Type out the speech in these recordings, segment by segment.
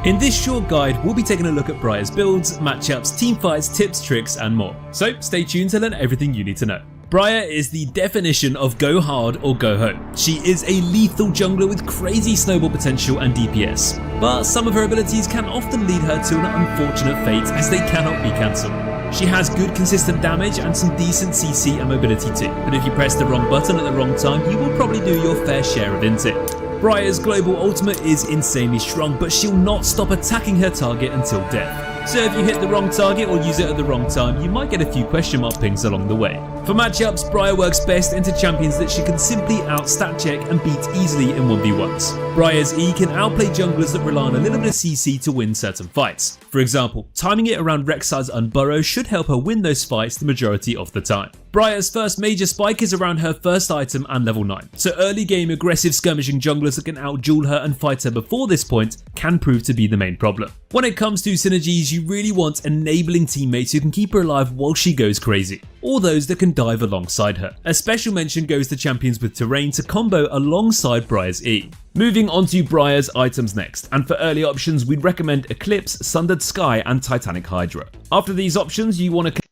In this short guide, we'll be taking a look at Briar's builds, matchups, team fights, tips, tricks, and more. So stay tuned to learn everything you need to know. Briar is the definition of go hard or go home. She is a lethal jungler with crazy snowball potential and DPS, but some of her abilities can often lead her to an unfortunate fate as they cannot be cancelled. She has good consistent damage and some decent CC and mobility too, but if you press the wrong button at the wrong time, you will probably do your fair share of intit. Briar's global ultimate is insanely strong, but she'll not stop attacking her target until death. So if you hit the wrong target or use it at the wrong time, you might get a few question mark pings along the way. For matchups, Briar works best into champions that she can simply out-stat check and beat easily in 1v1s. Briar's E can outplay junglers that rely on a little bit of CC to win certain fights. For example, timing it around Rek'Sai's Unburrow should help her win those fights the majority of the time. Briar's first major spike is around her first item and level 9, so early game aggressive skirmishing junglers that can out-duel her and fight her before this point can prove to be the main problem. When it comes to synergies, you really want enabling teammates who can keep her alive while she goes crazy, or those that can dive alongside her. A special mention goes to champions with terrain to combo alongside Briar's E. Moving on to Briar's items next, and for early options we'd recommend Eclipse, Sundered Sky and Titanic Hydra. After these options you want to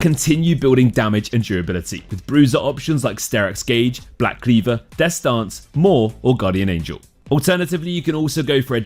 continue building damage and durability with bruiser options like Sterak's Gauge, Black Cleaver, Death Dance, Maw or Guardian Angel. Alternatively, you can also go for a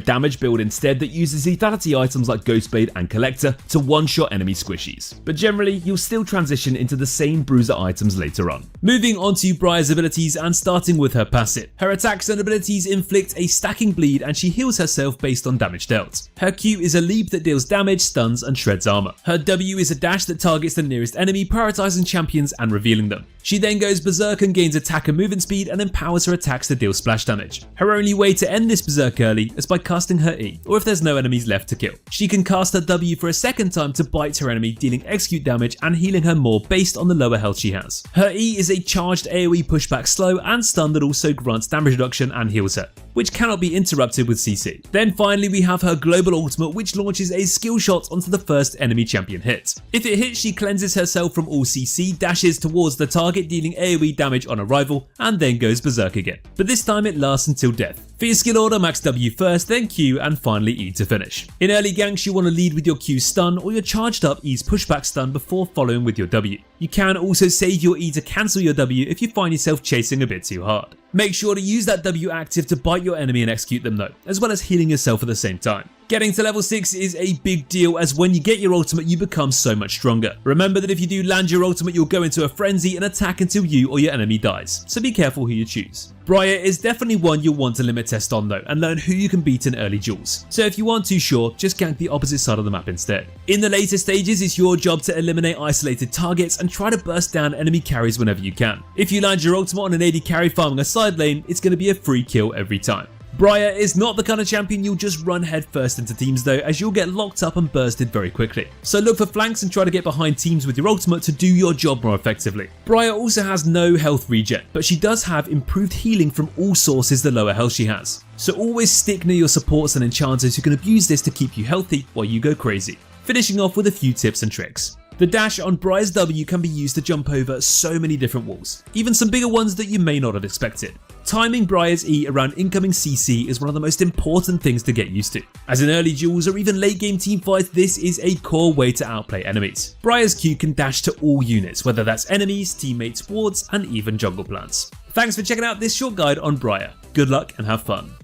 damage build instead that uses lethality items like Ghostblade and Collector to one-shot enemy squishies, but generally you'll still transition into the same bruiser items later on. Moving on to Briar's abilities and starting with her passive. Her attacks and abilities inflict a stacking bleed and she heals herself based on damage dealt. Her Q is a leap that deals damage, stuns and shreds armor. Her W is a dash that targets the nearest enemy, prioritizing champions and revealing them. She then goes berserk and gains attack and movement speed and empowers her attacks to deal splash damage. Her only way to end this berserk early is by casting her E, or if there's no enemies left to kill. She can cast her W for a second time to bite her enemy, dealing execute damage and healing her more based on the lower health she has. Her E is a charged AoE pushback slow and stun that also grants damage reduction and heals her, which cannot be interrupted with CC. Then finally we have her global ultimate, which launches a skill shot onto the first enemy champion hit. If it hits, she cleanses herself from all CC, dashes towards the target dealing AoE damage on arrival, and then goes berserk again. But this time it lasts until death. For your skill order, max W first, then Q, and finally E to finish. In early ganks, you want to lead with your Q stun or your charged up E's pushback stun before following with your W. You can also save your E to cancel your W if you find yourself chasing a bit too hard. Make sure to use that W active to bite your enemy and execute them though, as well as healing yourself at the same time. Getting to level 6 is a big deal, as when you get your ultimate you become so much stronger. Remember that if you do land your ultimate you'll go into a frenzy and attack until you or your enemy dies, so be careful who you choose. Briar is definitely one you'll want to limit test on though, and learn who you can beat in early duels. So if you aren't too sure, just gank the opposite side of the map instead. In the later stages, it's your job to eliminate isolated targets and try to burst down enemy carries whenever you can. If you land your ultimate on an AD carry farming a side lane, it's going to be a free kill every time. Briar is not the kind of champion you'll just run head first into teams though, as you'll get locked up and bursted very quickly. So look for flanks and try to get behind teams with your ultimate to do your job more effectively. Briar also has no health regen, but she does have improved healing from all sources the lower health she has. So always stick near your supports and enchanters who can abuse this to keep you healthy while you go crazy. Finishing off with a few tips and tricks. The dash on Briar's W can be used to jump over so many different walls, even some bigger ones that you may not have expected. Timing Briar's E around incoming CC is one of the most important things to get used to, as in early duels or even late game teamfights this is a core way to outplay enemies. Briar's Q can dash to all units, whether that's enemies, teammates, wards and even jungle plants. Thanks for checking out this short guide on Briar. Good luck and have fun.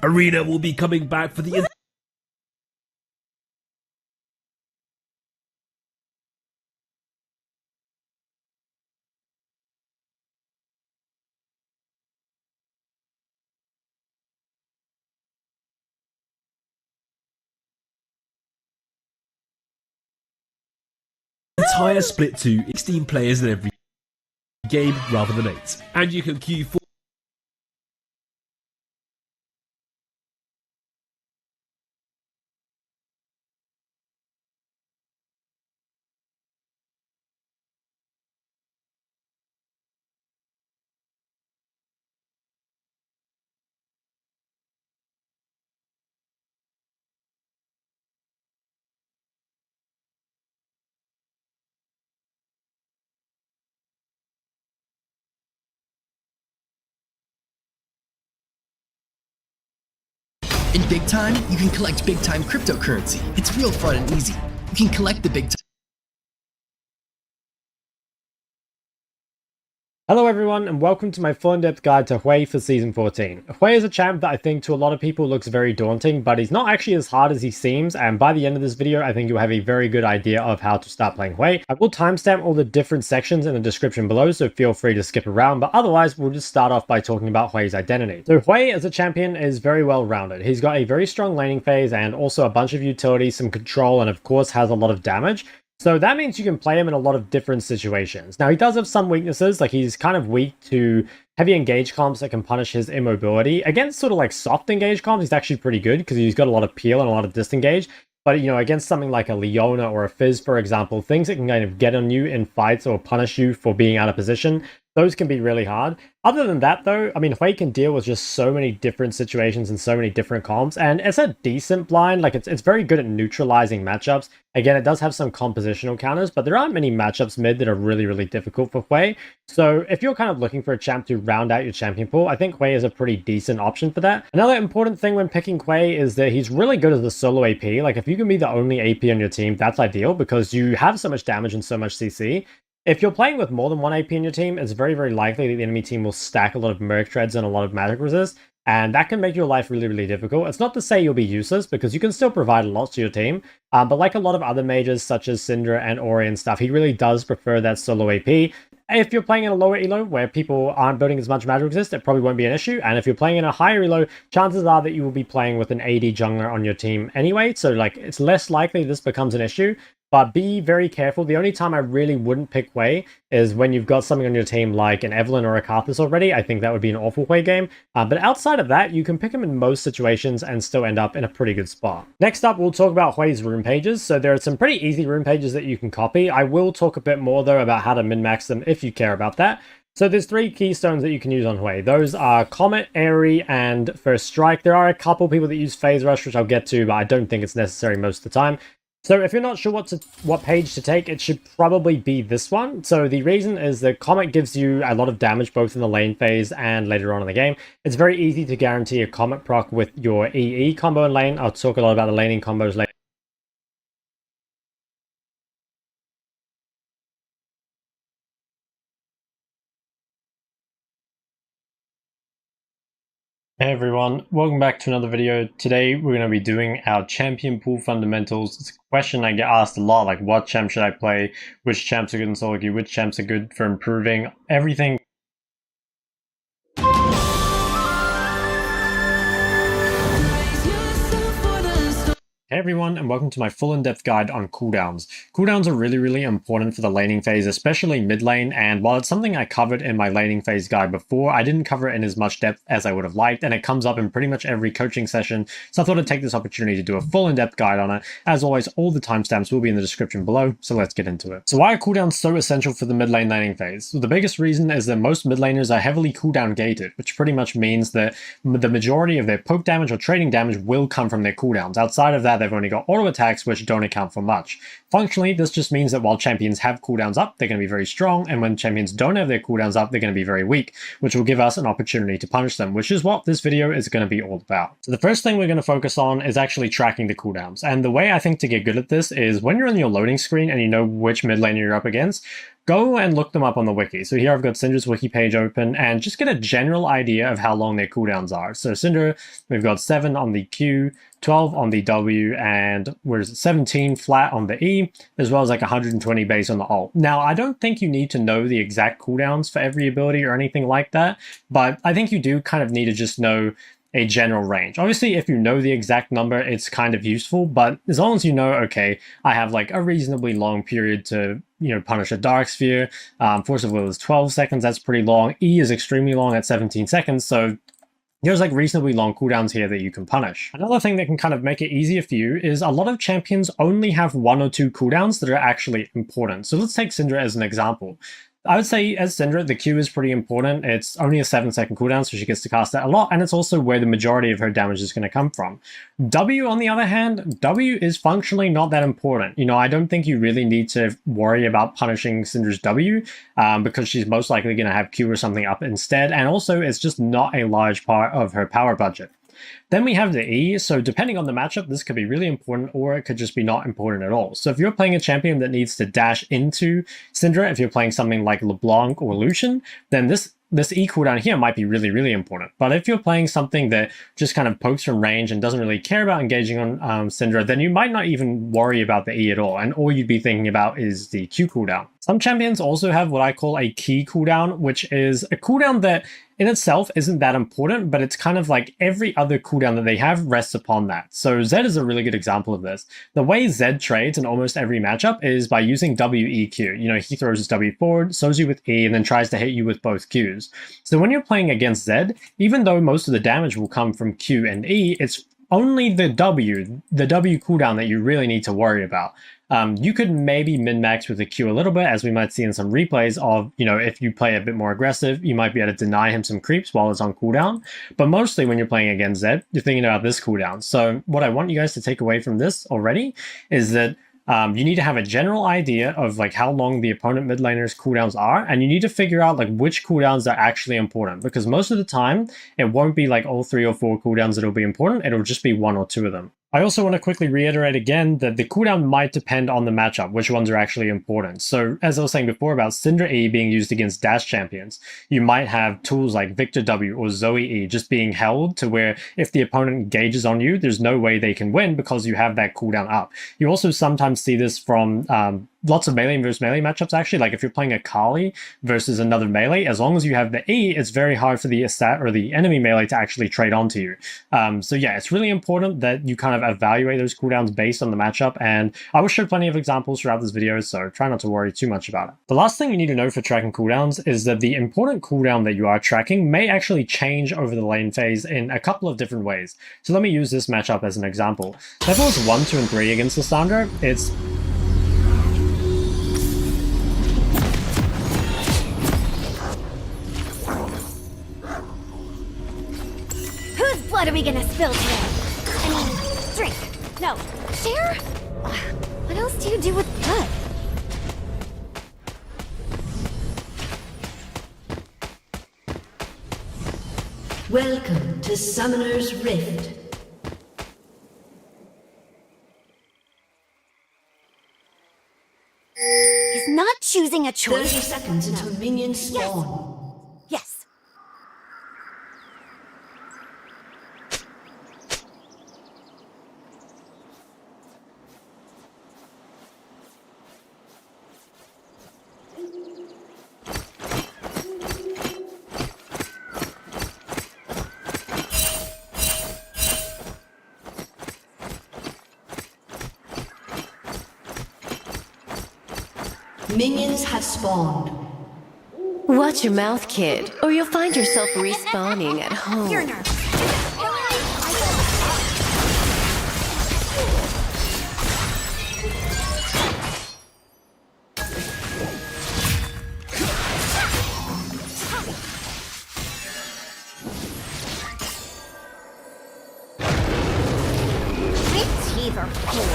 Arena will be coming back for the entire split to 16 players in every game rather than 8. And you can queue for In Big Time, you can collect big time cryptocurrency. It's real fun and easy. You can collect the big time. Hello everyone and welcome to my full in-depth guide to Hui for Season 14. Hui is a champ that I think to a lot of people looks very daunting, but he's not actually as hard as he seems, and by the end of this video I think you'll have a very good idea of how to start playing Hui. I will timestamp all the different sections in the description below, so feel free to skip around, but otherwise we'll just start off by talking about Hui's identity. So Hui as a champion is very well rounded. He's got a very strong laning phase and also a bunch of utilities, some control, and of course has a lot of damage. So that means you can play him in a lot of different situations. Now he does have some weaknesses, like he's kind of weak to heavy engage comps that can punish his immobility. Against sort of like soft engage comps, he's actually pretty good because he's got a lot of peel and a lot of disengage. But, you know, against something like a Leona or a Fizz, for example, things that can kind of get on you in fights or punish you for being out of position, Those can be really hard. Other than that, though, I mean, Hui can deal with just so many different situations and so many different comps, and it's a decent blind. Like, it's very good at neutralizing matchups. Again, it does have some compositional counters, but there aren't many matchups mid that are really, really difficult for Hui. So if you're kind of looking for a champ to round out your champion pool, I think Hui is a pretty decent option for that. Another important thing when picking Hui is that he's really good as the solo AP. Like, if you can be the only AP on your team, that's ideal because you have so much damage and so much CC. If you're playing with more than one AP in your team, it's very, very likely that the enemy team will stack a lot of Merc Treads and a lot of Magic Resist, and that can make your life really, really difficult. It's not to say you'll be useless, because you can still provide lots to your team, but like a lot of other mages, such as Syndra and Ori and stuff, he really does prefer that solo AP. If you're playing in a lower elo where people aren't building as much Magic Resist, it probably won't be an issue, and if you're playing in a higher elo, chances are that you will be playing with an AD jungler on your team anyway, so like it's less likely this becomes an issue. But be very careful. The only time I really wouldn't pick Hui is when you've got something on your team like an Evelynn or a Karthus already. I think that would be an awful Hui game. But outside of that, you can pick him in most situations and still end up in a pretty good spot. Next up, we'll talk about Hui's rune pages. So there are some pretty easy rune pages that you can copy. I will talk a bit more though about how to min-max them if you care about that. So there's 3 keystones that you can use on Hui. Those are Comet, Airy, and First Strike. There are a couple people that use Phase Rush, which I'll get to, but I don't think it's necessary most of the time. So if you're not sure what page to take, it should probably be this one. So the reason is that Comet gives you a lot of damage both in the lane phase and later on in the game. It's very easy to guarantee a Comet proc with your EE combo in lane. I'll talk a lot about the laning combos later. Hey everyone, welcome back to another video. Today we're going to be doing our champion pool fundamentals. It's a question I get asked a lot, like what champ should I play, which champs are good in solo queue, which champs are good for improving, everything. Hey everyone, and welcome to my full in-depth guide on cooldowns. Cooldowns are really, really important for the laning phase, especially mid lane, and while it's something I covered in my laning phase guide before, I didn't cover it in as much depth as I would have liked, and it comes up in pretty much every coaching session, so I thought I'd take this opportunity to do a full in-depth guide on it. As always, all the timestamps will be in the description below, so let's get into it. So why are cooldowns so essential for the mid lane laning phase? So the biggest reason is that most mid laners are heavily cooldown gated, which pretty much means that the majority of their poke damage or trading damage will come from their cooldowns. Outside of that, they've only got auto attacks, which don't account for much. Functionally, this just means that while champions have cooldowns up, they're going to be very strong, and when champions don't have their cooldowns up, they're going to be very weak, which will give us an opportunity to punish them, which is what this video is going to be all about. So the first thing we're going to focus on is actually tracking the cooldowns, and the way I think to get good at this is when you're on your loading screen and you know which mid laner you're up against, go and look them up on the wiki. So here I've got Syndra's wiki page open and just get a general idea of how long their cooldowns are. So Syndra, we've got 7 on the Q, 12 on the W, and where's it, 17 flat on the E, as well as like 120 base on the ult. Now, I don't think you need to know the exact cooldowns for every ability or anything like that, but I think you do kind of need to just know a general range. Obviously, if you know the exact number, it's kind of useful, but as long as you know, okay, I have like a reasonably long period to, punish a Dark Sphere. Force of Will is 12 seconds, that's pretty long. E is extremely long at 17 seconds, so there's like reasonably long cooldowns here that you can punish. Another thing that can kind of make it easier for you is a lot of champions only have 1 or 2 cooldowns that are actually important. So let's take Syndra as an example. I would say as Syndra, the Q is pretty important. It's only a 7-second cooldown, so she gets to cast that a lot, and it's also where the majority of her damage is going to come from. W, on the other hand, W is functionally not that important. I don't think you really need to worry about punishing Syndra's W, because she's most likely going to have Q or something up instead, and also it's just not a large part of her power budget. Then we have the E, so depending on the matchup, this could be really important or it could just be not important at all. So if you're playing a champion that needs to dash into Syndra, if you're playing something like LeBlanc or Lucian, then this E cooldown here might be really, really important. But if you're playing something that just kind of pokes from range and doesn't really care about engaging on Syndra, then you might not even worry about the E at all, and all you'd be thinking about is the Q cooldown. Some champions also have what I call a key cooldown, which is a cooldown that in itself isn't that important, but it's kind of like every other cooldown that they have rests upon that. So Zed is a really good example of this. The way Zed trades in almost every matchup is by using WEQ. He throws his W forward, sows you with E, and then tries to hit you with both Qs. So when you're playing against Zed, even though most of the damage will come from Q and E, it's only the W cooldown that you really need to worry about. You could maybe min-max with the Q a little bit, as we might see in some replays of, if you play a bit more aggressive, you might be able to deny him some creeps while it's on cooldown. But mostly when you're playing against Zed, you're thinking about this cooldown. So what I want you guys to take away from this already is that you need to have a general idea of like how long the opponent mid laner's cooldowns are, and you need to figure out like which cooldowns are actually important, because most of the time it won't be like all 3 or 4 cooldowns that'll be important, it'll just be 1 or 2 of them. I also want to quickly reiterate again that the cooldown might depend on the matchup, which ones are actually important. So as I was saying before about Syndra E being used against dash champions, you might have tools like Victor W or Zoe E just being held to where if the opponent engages on you, there's no way they can win because you have that cooldown up. You also sometimes see this from lots of melee versus melee matchups actually. Like if you're playing a Kali versus another melee, as long as you have the E, it's very hard for the stat or the enemy melee to actually trade onto you. So yeah, it's really important that you kind of evaluate those cooldowns based on the matchup, and I will show plenty of examples throughout this video, so try not to worry too much about it. The last thing you need to know for tracking cooldowns is that the important cooldown that you are tracking may actually change over the lane phase in a couple of different ways. So let me use this matchup as an example. Levels 1, 2, and 3 against Lissandra, it's What are we gonna spill today? I mean, drink. No, share? What else do you do with blood? Welcome to Summoner's Rift. Is not choosing a 30 choice. seconds until minions spawn. Yes. Minions have spawned. Watch your mouth, kid, or you'll find yourself respawning at home. You're nervous. My teeth are cold.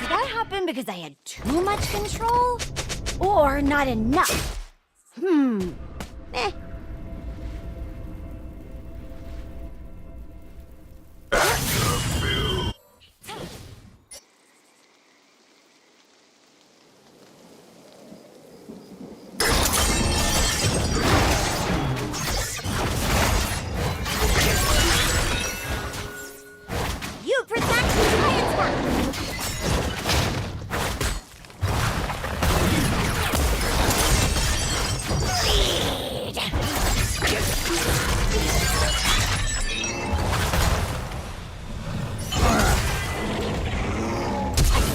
Did that happen because I had too much control? Or not enough? Eh. You protect my attack!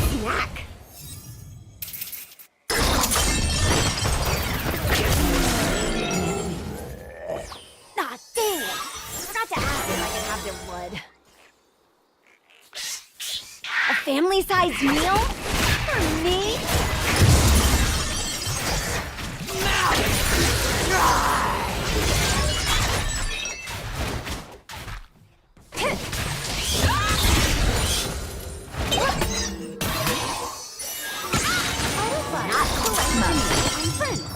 Snack! Ah, dang it! Forgot to ask if I could have their blood. A family-sized meal? For me? Not correct, Mommy. I'm friends.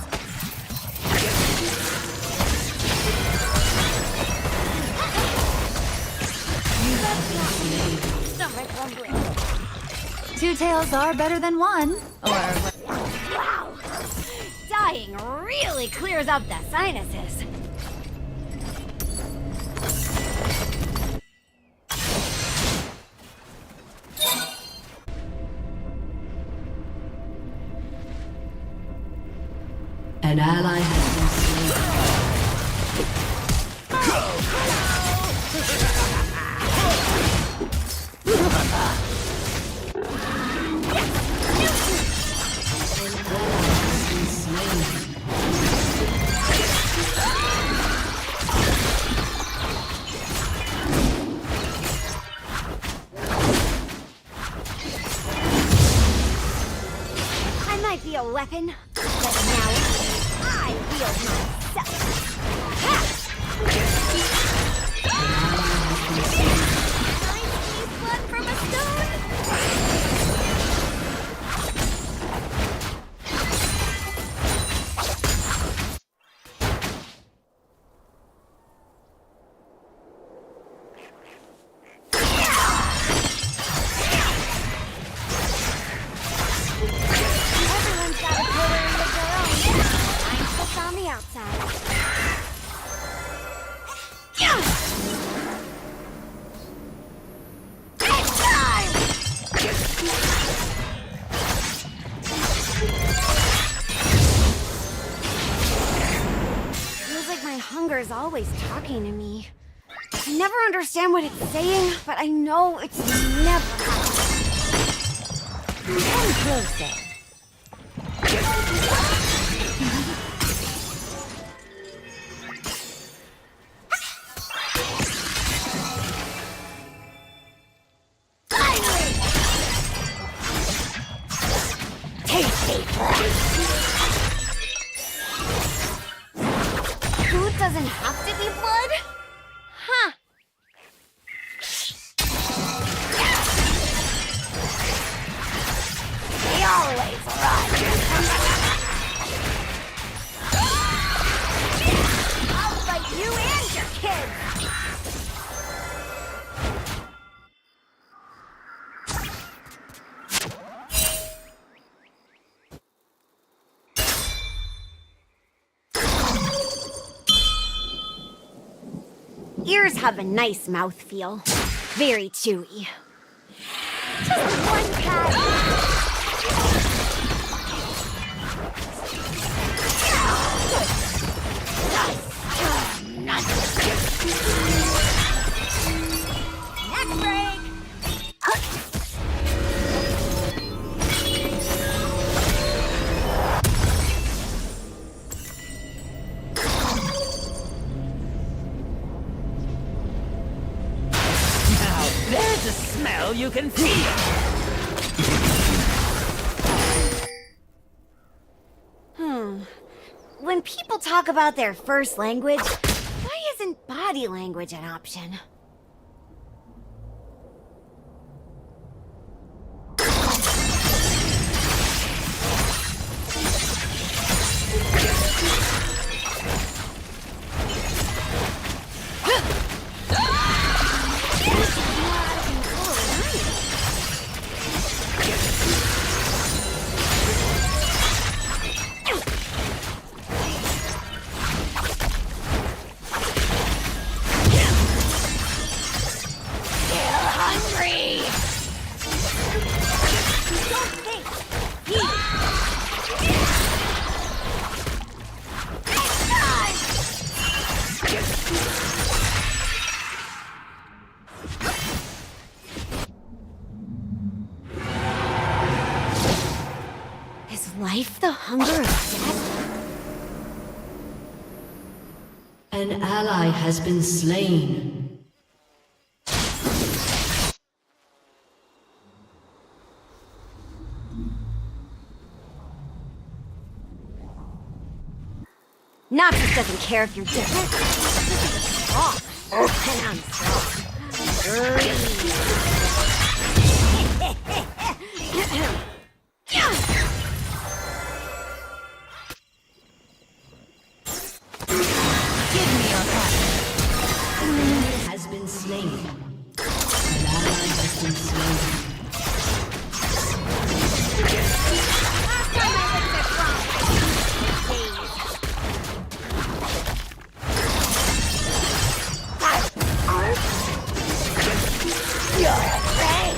Stomach rumbling. Two tails are better than one. Or Wow! Dying really clears up the sinuses. An ally has been slain. might be a weapon, but now I wield myself. Blood from a stone? Everyone's got a pillar of their own. I'm just on the outside. It's time! Feels like my hunger's always talking to me. I never understand what it's saying, but I know it's never happening. Come closer. Finally! Tasty blood. Food doesn't have to be blood? Huh. They always run. I'll fight you and your kids. Ears have a nice mouthfeel. Very chewy. Just one pat. Neck break. There's a smell you can feel. When people talk about their first language, why isn't body language an option? Is life the hunger of death? An ally has been slain. Noxus doesn't care if you're different. Strong. And I'm strong. Give me your heart. An enemy has been slain. An ally has been slain. Last time I looked at wrong. You're afraid.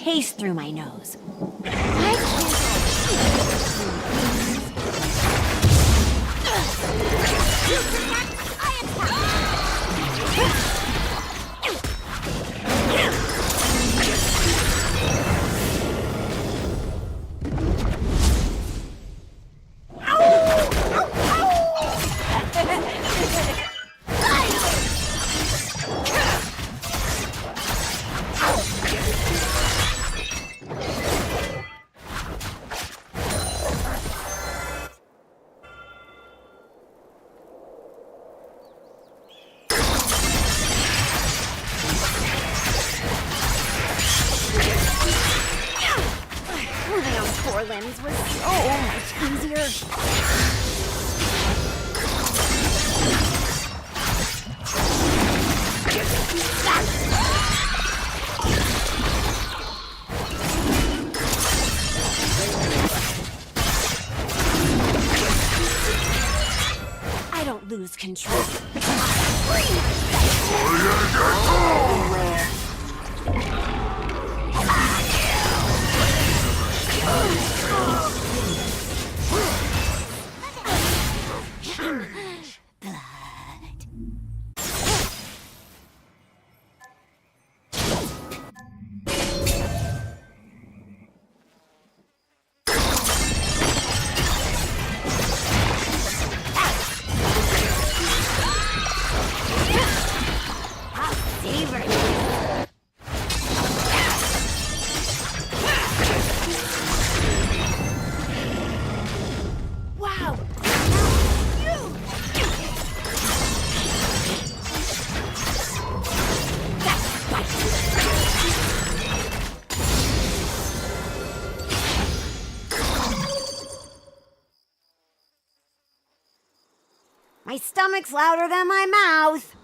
taste through my nose. I moving on 4 limbs was so much easier. I don't lose control. Wow! My stomach's louder than my mouth.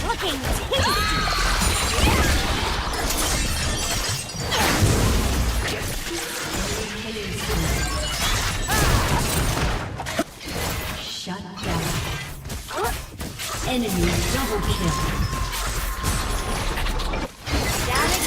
Looking Shut down. Enemy double kill. down in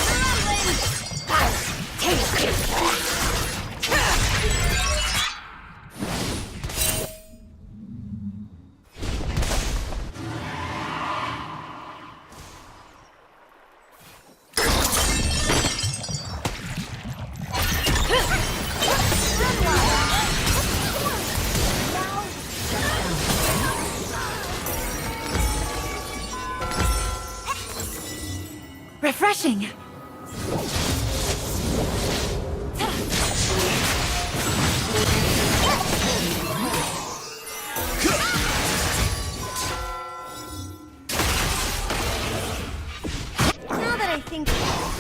refreshing. Now that I think about it,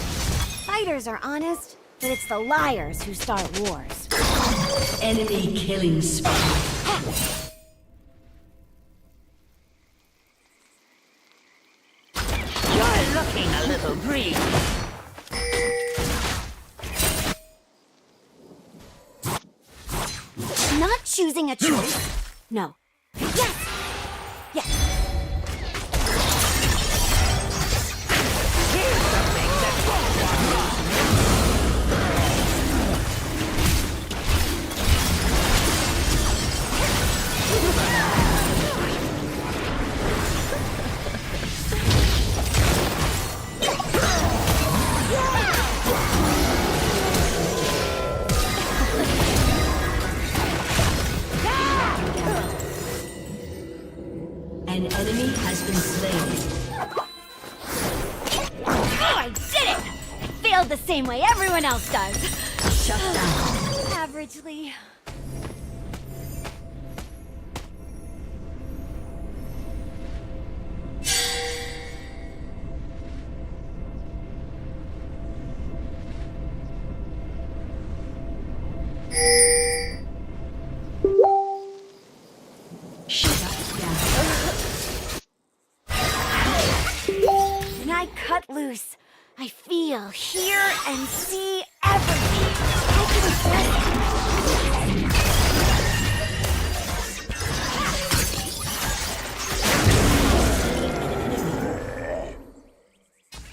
fighters are honest, but it's the liars who start wars. Enemy killing spree. You're looking a little green. Not choosing a choice. No. Yes! Yes! Here's something that won't walk off. An enemy has been slain. Oh, I did it! I failed the same way everyone else does. Shut down. Averagely. You'll hear and see everything. I can just...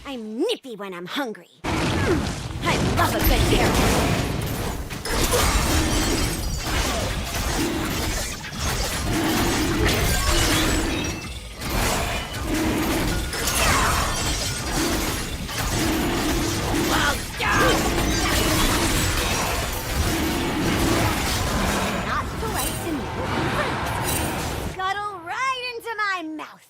I'm nippy when I'm hungry. I love a good carrot. Not polite to me. Scuttle right into my mouth.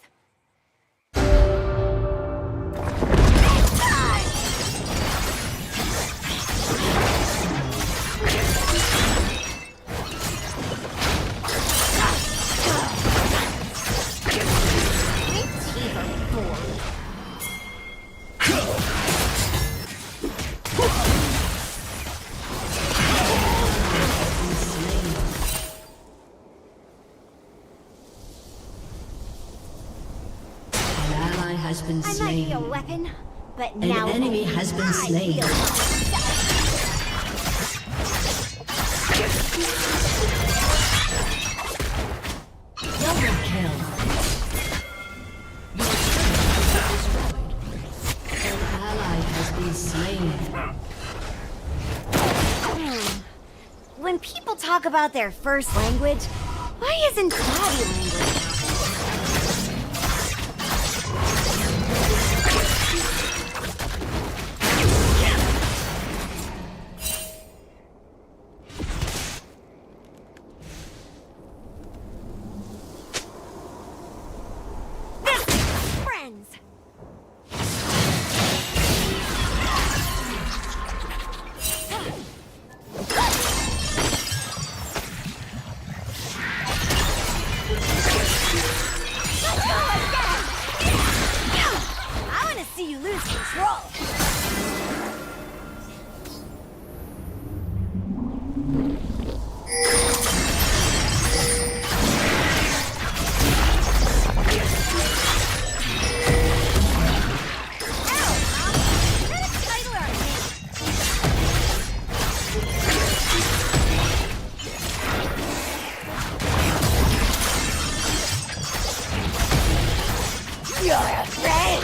Has been I might slain. be a weapon, but An now enemy has been I slain. feel Double kill. An ally has been slain. When people talk about their first language, why isn't body language? Friends. I want to see you lose control. You're afraid!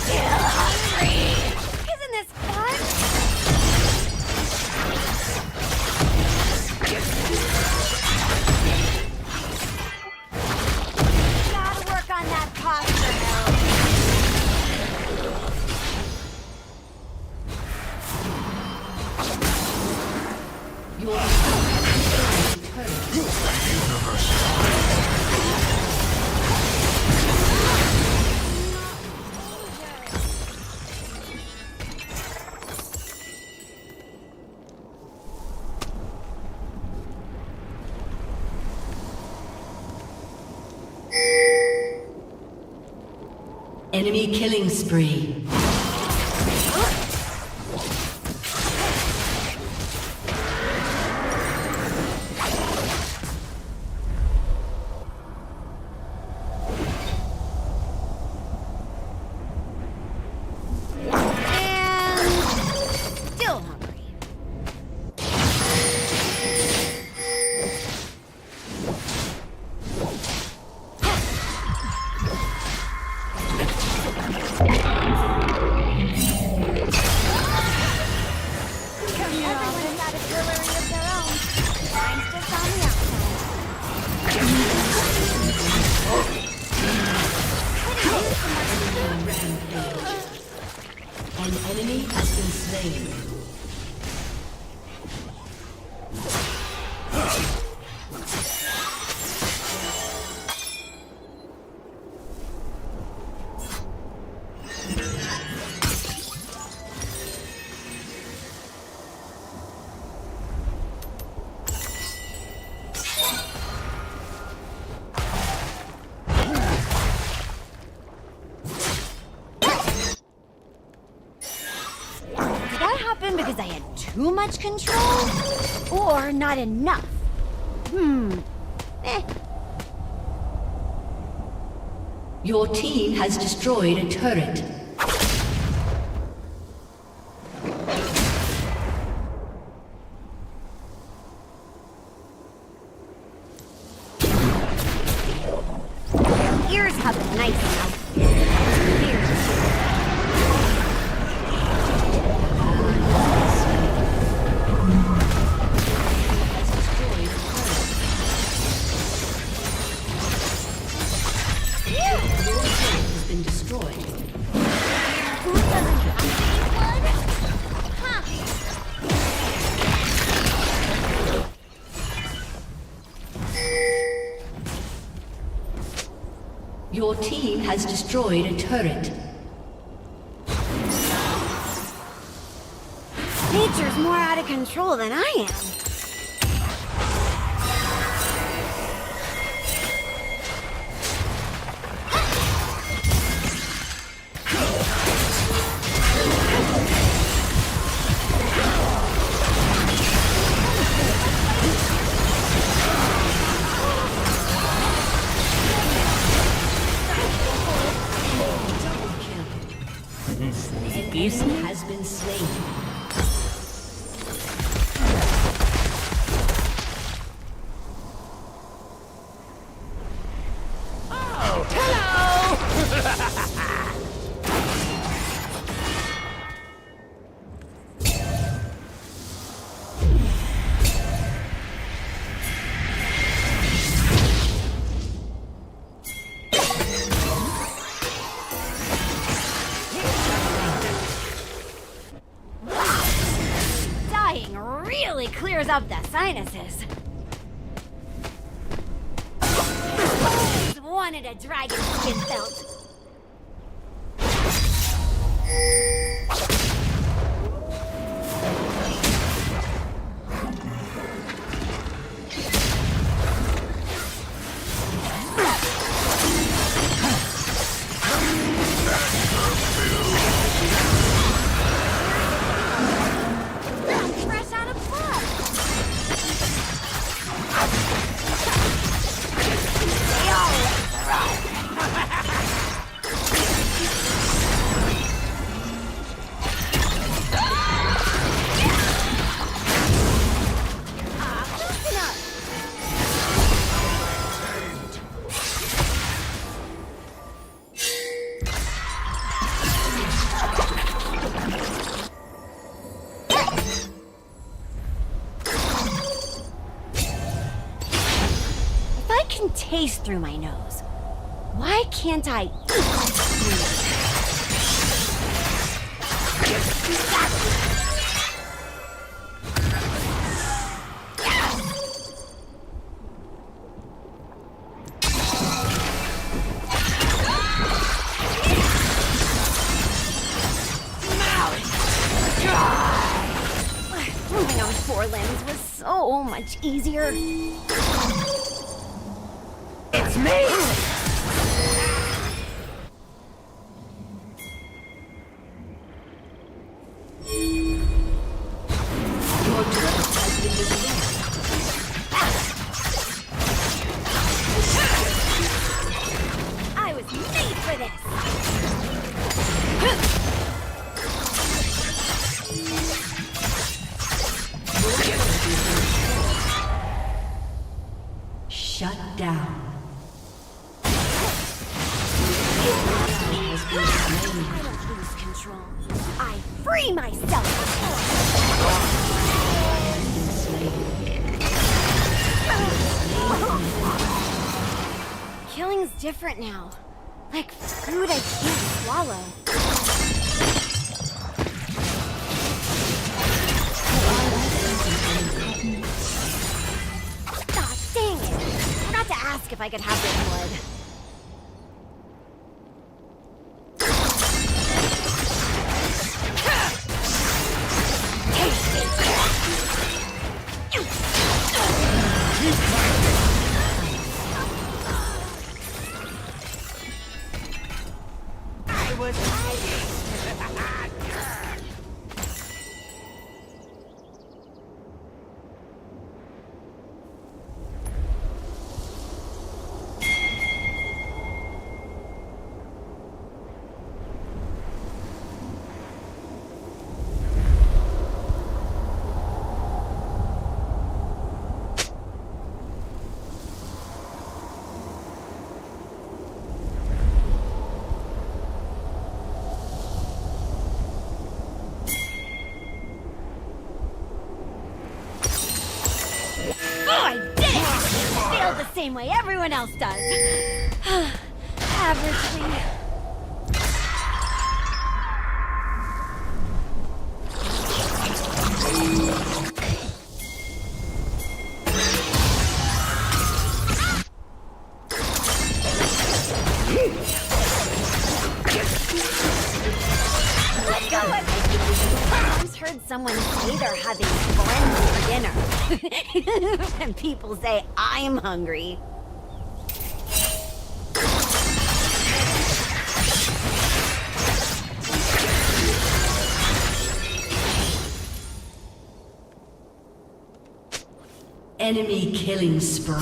Still hungry! Isn't this fun? Gotta work on that posture, Enemy killing spree. still hungry. Everyone's got a jewelry of their own. Mine's just on the An enemy has been slain. Did that happen because I had too much control? Or not enough? Your team has destroyed a turret. Ears have a nice mouth. Ears. Has been destroyed. Who doesn't have blood? Huh. Your team has destroyed a turret. Nature's more out of control than I am. Enemy has been slain. Dying really clears up the sinuses. Always wanted a dragon skin belt. Fresh out of If I can taste through my nose, why can't I eat? Moving on four limbs was so much easier. It's me! Your turret has been destroyed. I was made for this! Shut down. I don't lose control. I free myself! Killing's different now. Like food I can't swallow. Ah, dang it! Forgot to ask if I could have their blood. I was hiding! same way everyone else does. Averagely. I once heard someone say they're having friends for dinner. And people say I'm hungry. Enemy killing spree.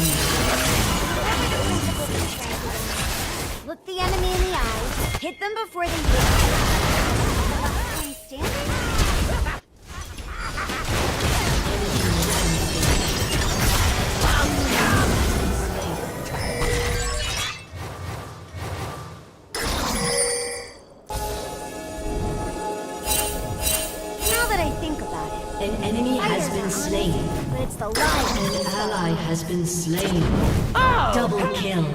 Look the enemy in the eye, hit them before they hit you. I'm standing. Now that I think about it, An enemy has been slain. but it's the lion. An ally has been slain. Double kill.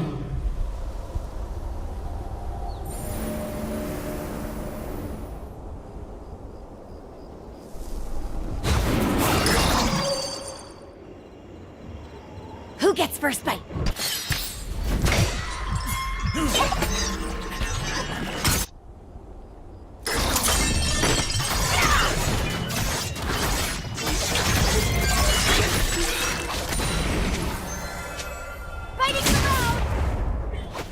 Who gets first bite? Fighting the road!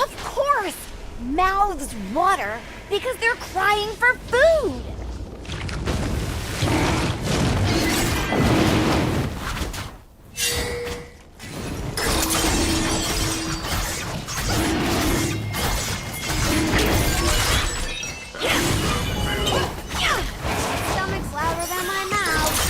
Of course! Mouths water because they're crying for food! Stomach's louder than my mouth.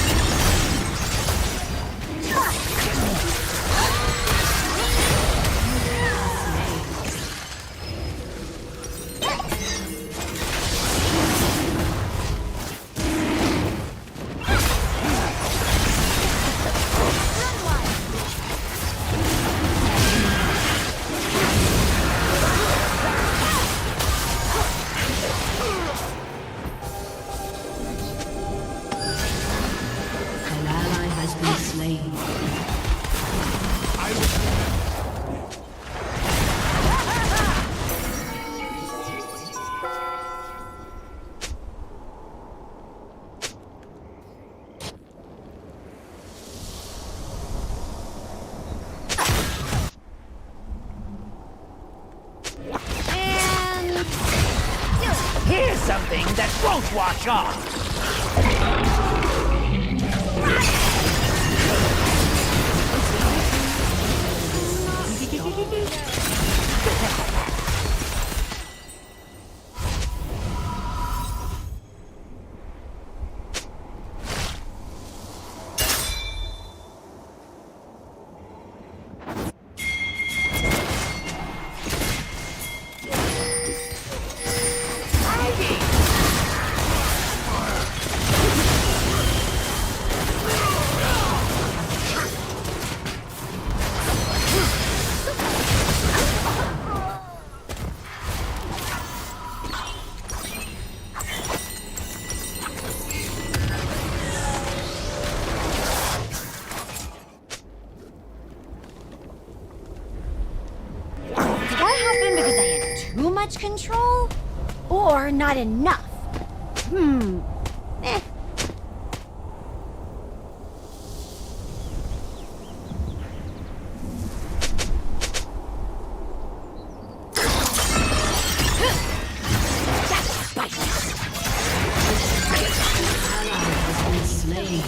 An ally has been slain. And Here's something that won't wash off. did that happen because I had too much control? Or not enough? Eh. Ally has been slain.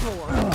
for?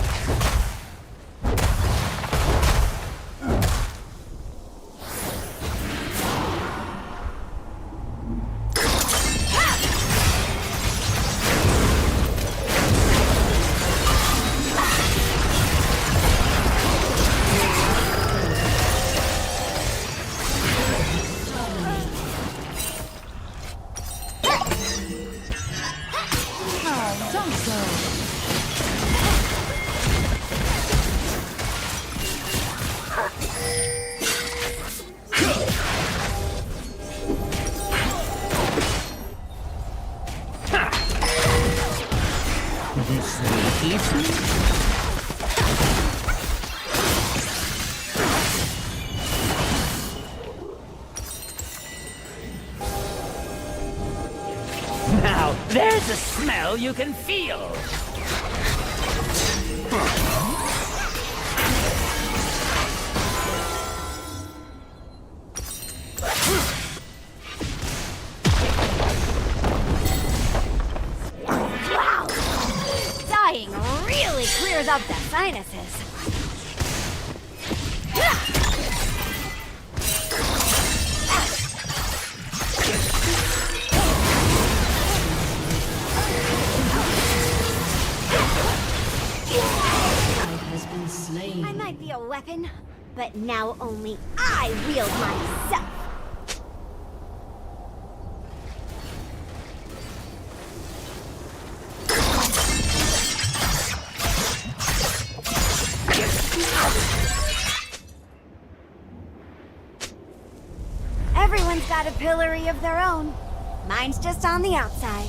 Now, there's a smell you can feel. Wow! Dying really clears up the sinuses. Has been slain. I might be a weapon, but now only I wield myself. Everyone's got a pillory of their own. Mine's just on the outside.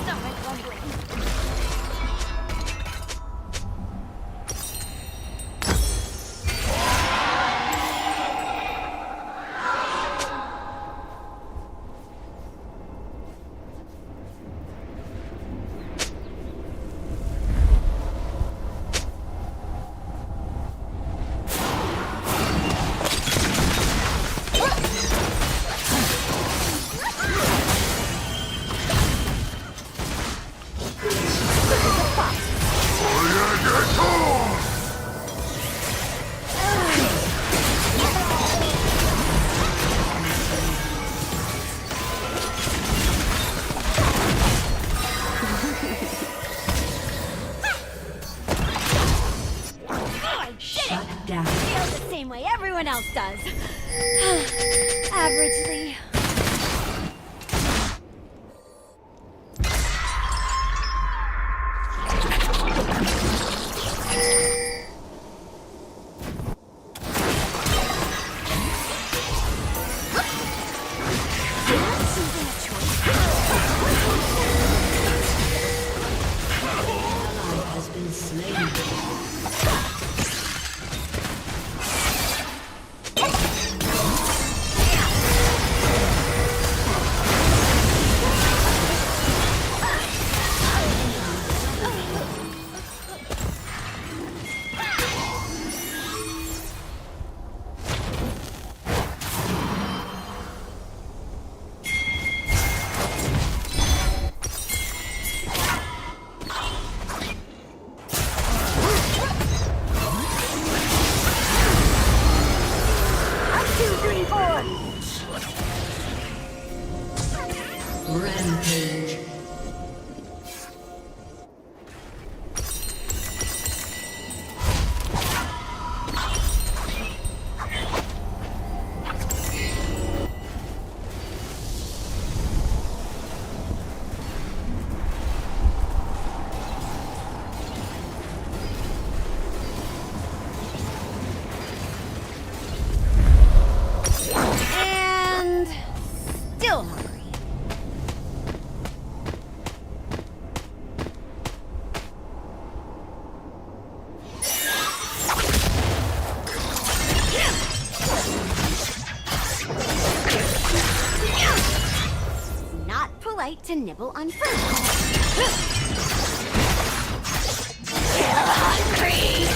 Stomach rumbling. Shut down. Feel the same way everyone else does. Averagely. Has been slain. Rampage. And still hungry. Not polite to nibble on food. Still hungry.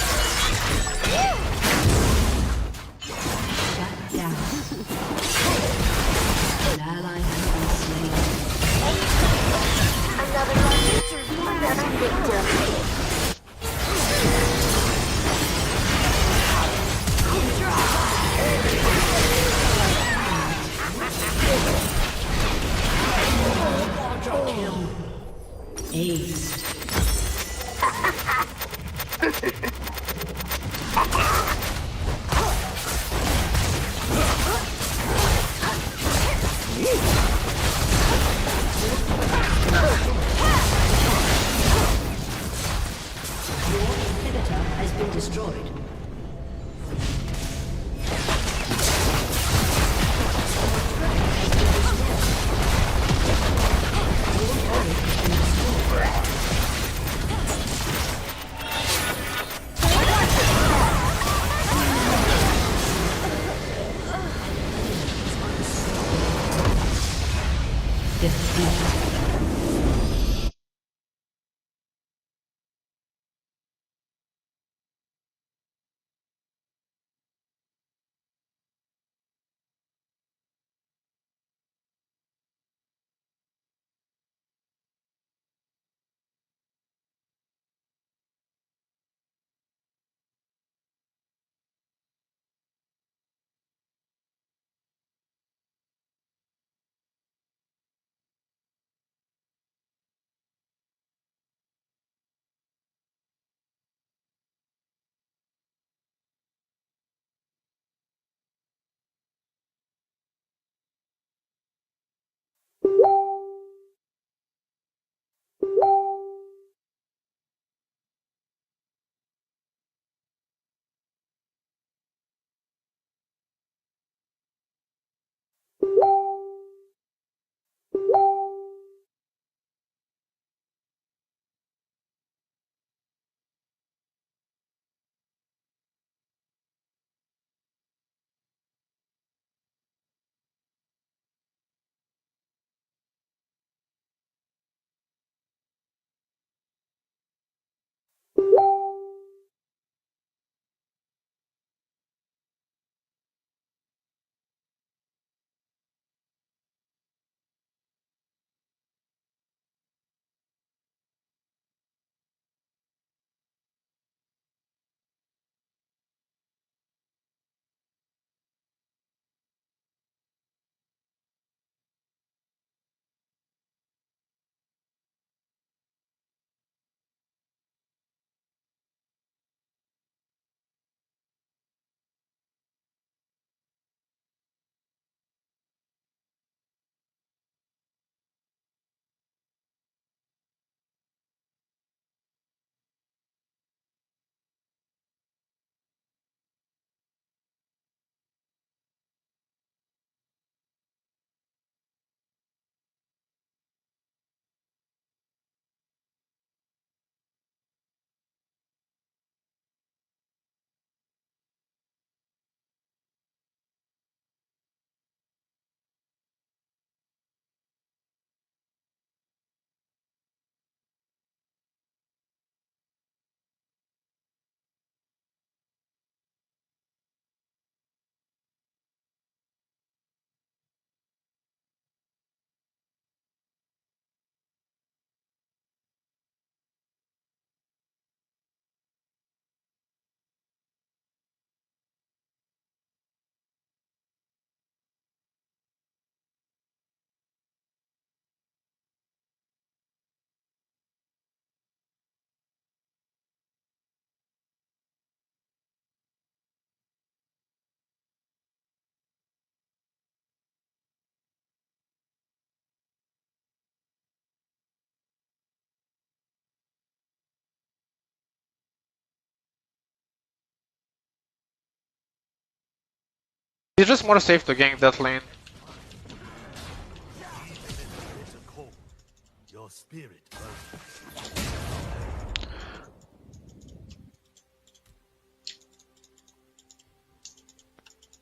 it's just more safe to gank that lane.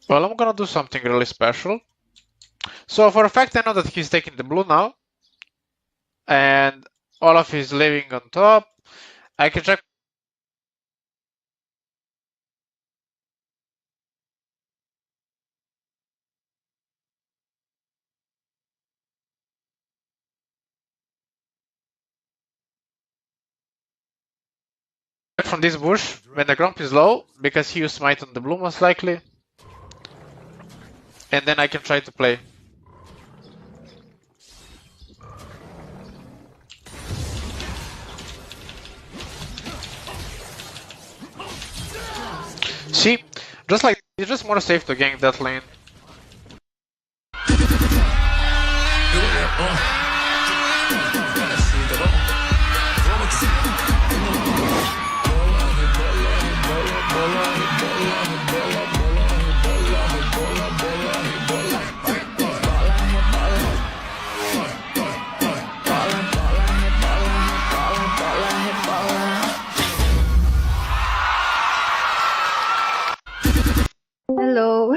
Well, I'm gonna do something really special. So for a fact, I know that he's taking the blue now, and Olaf is living on top. I can check. From this bush when the Grump is low, because he used smite on the blue most likely, and then I can try to play. See, just like it's just more safe to gank that lane. Hello.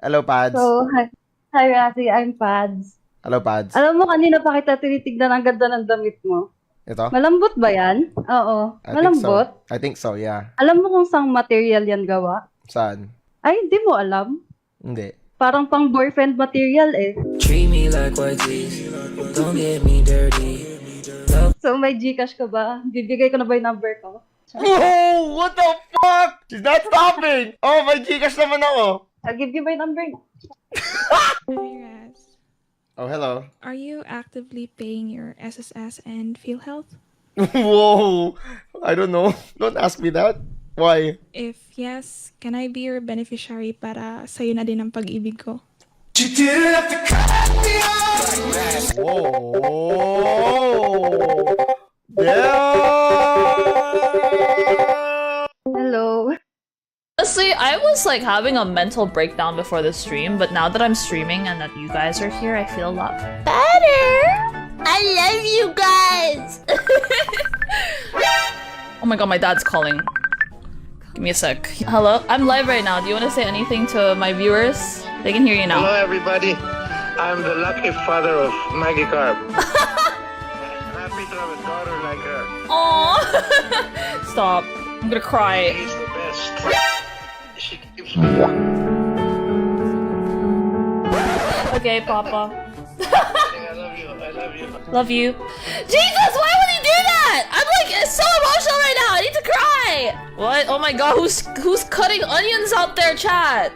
Hello, Pads. So, hi Rafi, I'm Pads. Hello, Pads. Alam mo, kanina pa kita tinitignan ang ganda ng damit mo. Ito? Malambot ba yan? Oo. Malambot? I think so, yeah. Alam mo kung saan material yan gawa? Saan? Ay, hindi mo alam. Hindi. Parang pang boyfriend material eh. Treat me like white teeth. Don't get me dirty. So, may Gcash ka ba? Bibigay ko na ba yung number ko? Whoa! What the fuck? She's not stopping! Oh, may Gcash naman ako! I'll give you my number. Hi, Raz. Oh, hello. Are you actively paying your SSS and Feel Health? Whoa! I don't know. Don't ask me that. Why? If yes, can I be your beneficiary para sa'yo na din ang pag-ibig ko? Whoa! Hello. Honestly, I was like having a mental breakdown before the stream, but now that I'm streaming and that you guys are here, I feel a lot better. I love you guys. Oh my god, my dad's calling. Give me a sec. Hello? I'm live right now. Do you want to say anything to my viewers? They can hear you now. Hello, everybody. I'm the lucky father of Maggie Carp. Happy to have a daughter like her. Aww. Stop. I'm gonna cry. She's the best. She keeps Okay, Papa. I love you. I love you. Love you. Jesus, why would he do that? I'm like so emotional right now. I need to cry. What? Oh my god, who's cutting onions out there, chat?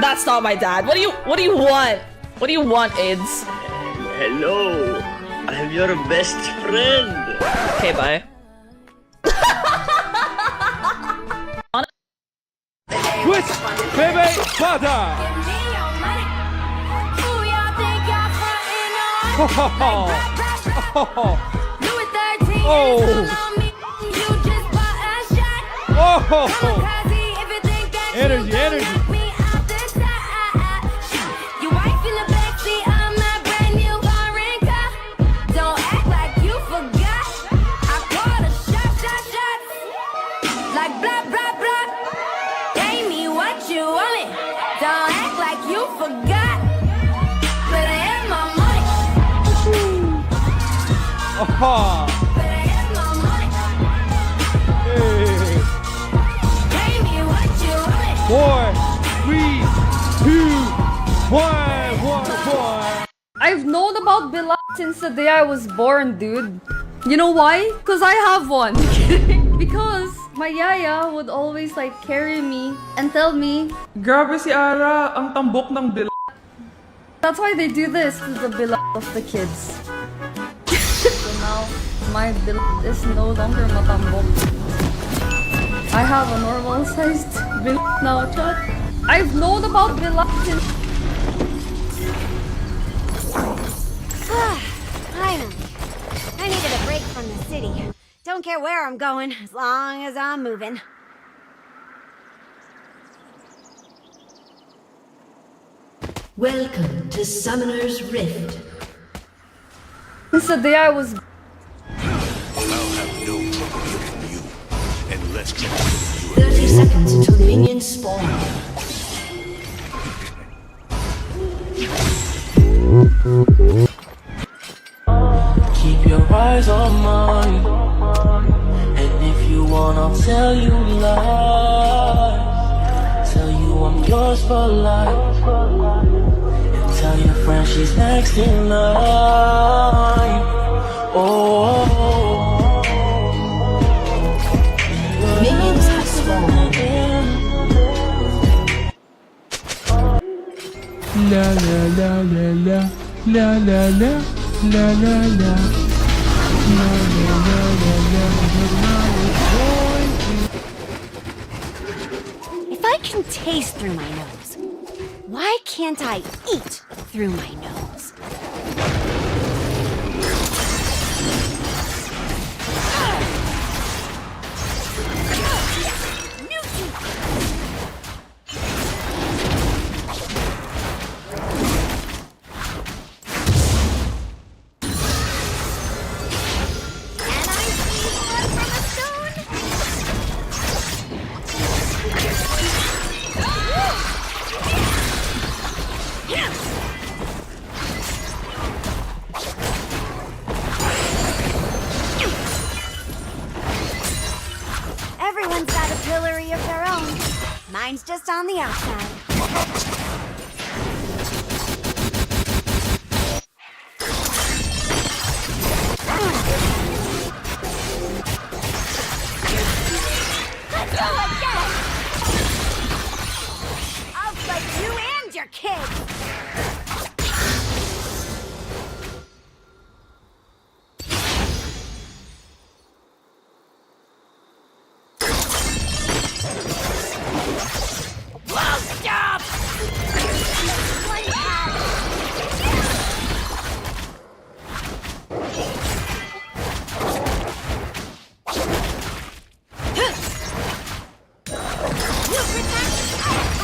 That's not my dad. What do you want? What do you want, AIDS? Hello. I'm your best friend. Okay, bye. Twist, baby, butter. Oh, energy, energy. Oh. Hey. 4, 3, 2, 1. I've known about Bilal since the day I was born, dude. You know why? Because I have one. Because my yaya would always like carry me and tell me, grabe si Ara, ang tambok ng Bilal. That's why they do this to the Bilal of the kids. So now, my Bilal is no longer matambok. I have a normal sized Bilal now, chat. I've known about Bilal since... Finally. I needed a break from the city. Don't care where I'm going, as long as I'm moving. Welcome to Summoner's Rift. Since the day I was... I'll have no trouble killing you, and less trouble 30 seconds until minions spawn. Keep your eyes on mine, and if you want, I'll tell you lies. Tell you I'm yours for life, and tell your friend she's next in line. Oh, minions have spawned. La la la la la la la la la la la. If I can taste through my nose, why can't I eat through my nose? Everyone's got a pillory of their own. Mine's just on the outside. Let's go again! I'll fight you and your kids! Stop! One tap! You protect!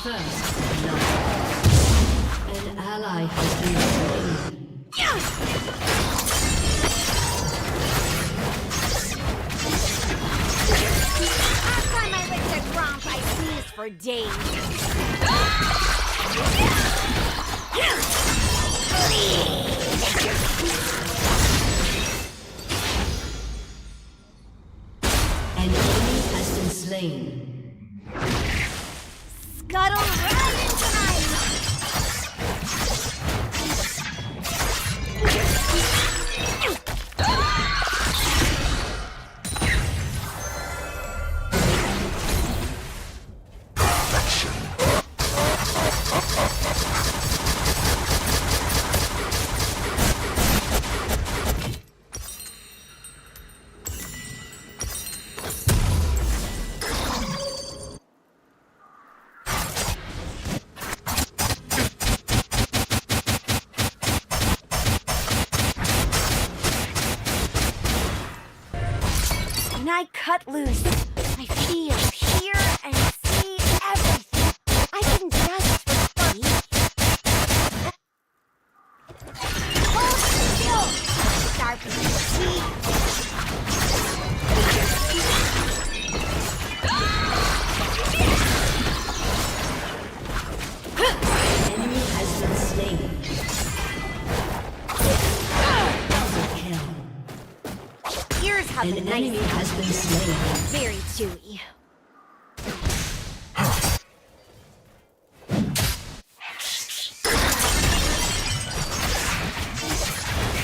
First blood. An ally has been slain. Last time I licked a gromp, I sneezed for days. An enemy has been slain. Scuttle right into my When I cut loose, I feel, hear, and see everything. I can just eat. Hold still! Sharpen your teeth. Enemy has been slain. Double kill. Ears have An been enemy nice. has been slain. Very chewy.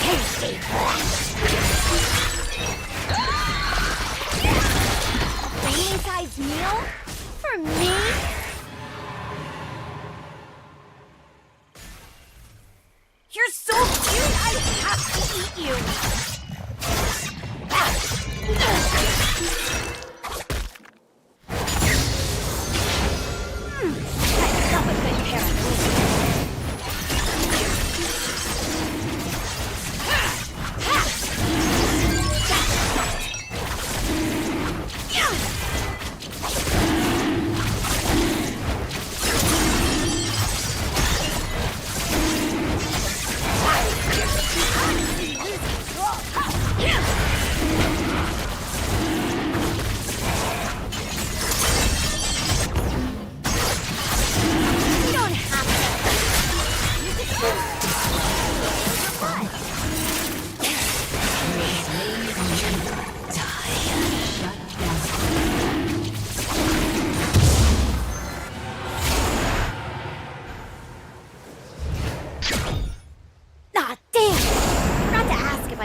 Tasty. Family-sized meal? For me? You're so cute, I have to eat you.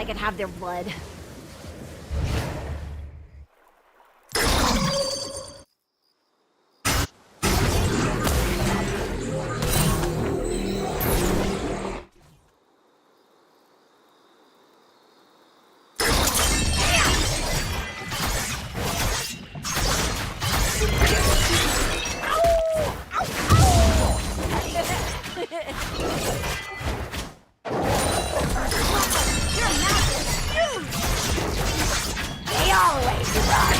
can have their blood. They always run.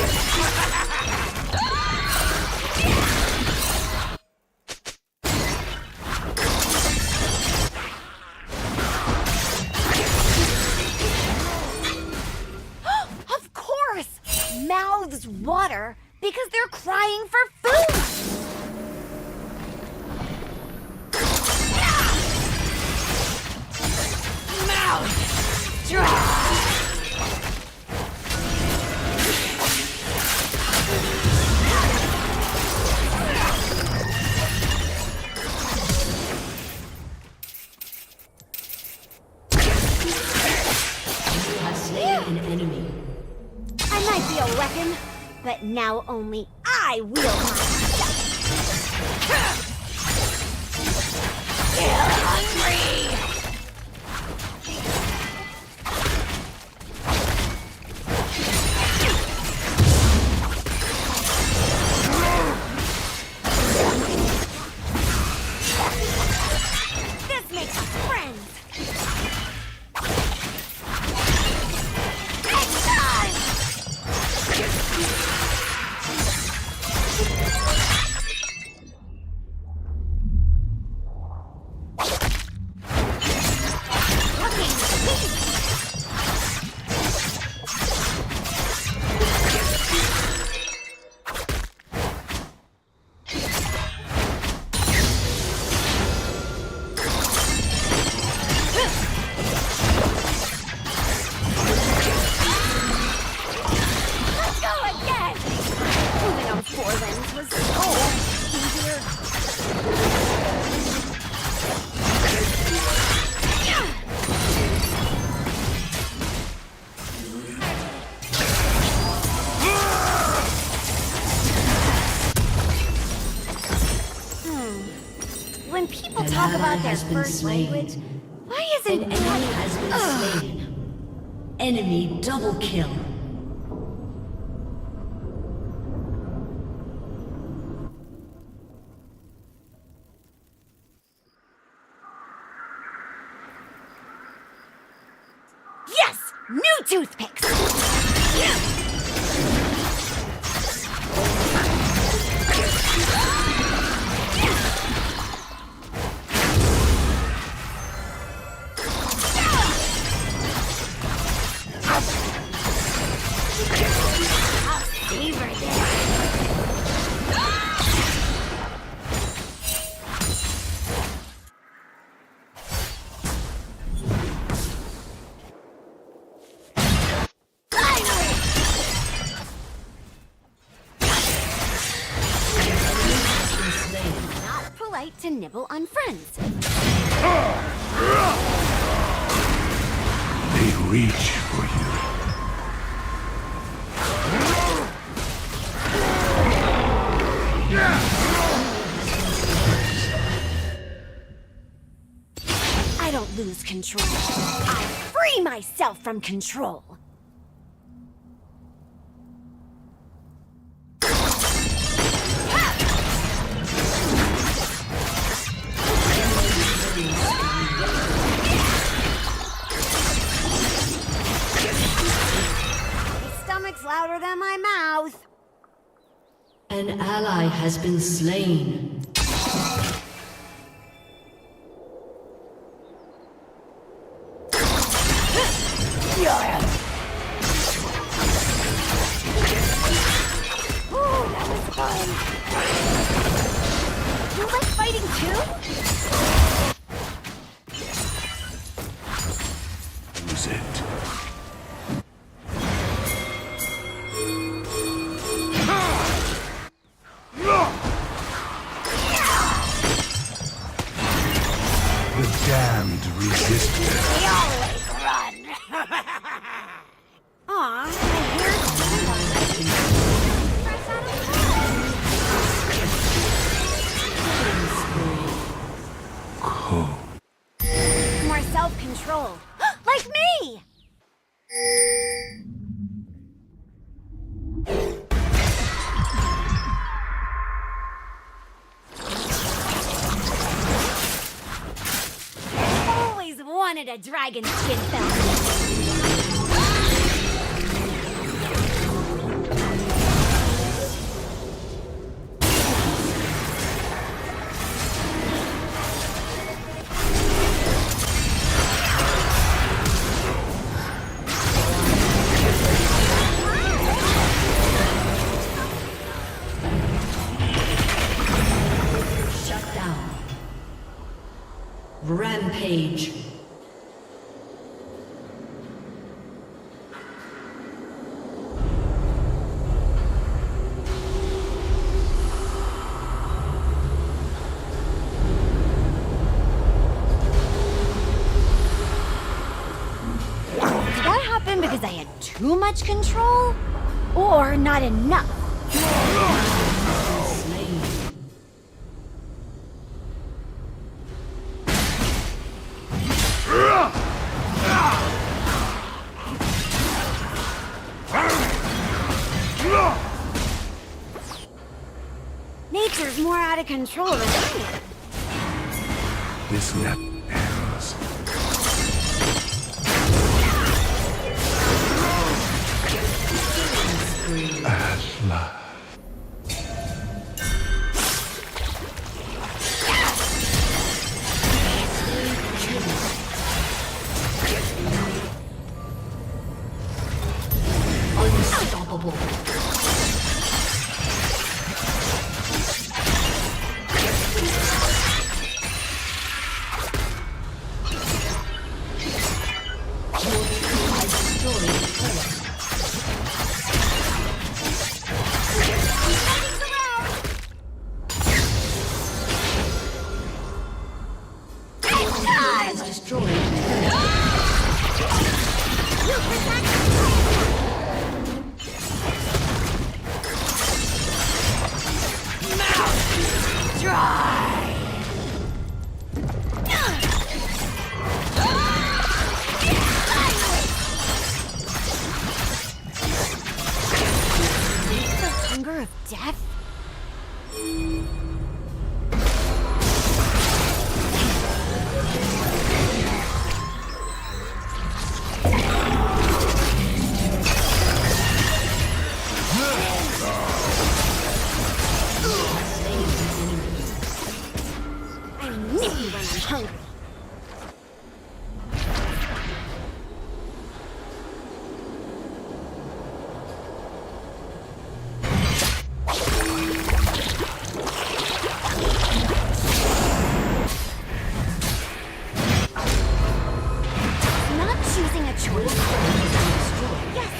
Of course! Mouths water because they're crying for food! Mouth dry! An enemy. I might be a weapon, but now only I wield my stuff. Get hungry! This makes us friends. When people talk about their first language, why isn't an enemy has been slain? Enemy double kill. Yes! New toothpicks! Not polite to nibble on friends. They reach for you. I don't lose control. I free myself from control. My stomach's louder than my mouth. An ally has been slain. Ooh, that was fun. You like fighting too? Use it. The damned resist. They always run. a dragon skin fella. Rampage. Did that happen because I had too much control? Or not enough? Nature's more out of control than I am. This net ends. At last. Unstoppable. Hunger of death? I'm nippy when I'm hungry. Not choosing a choice. Yes.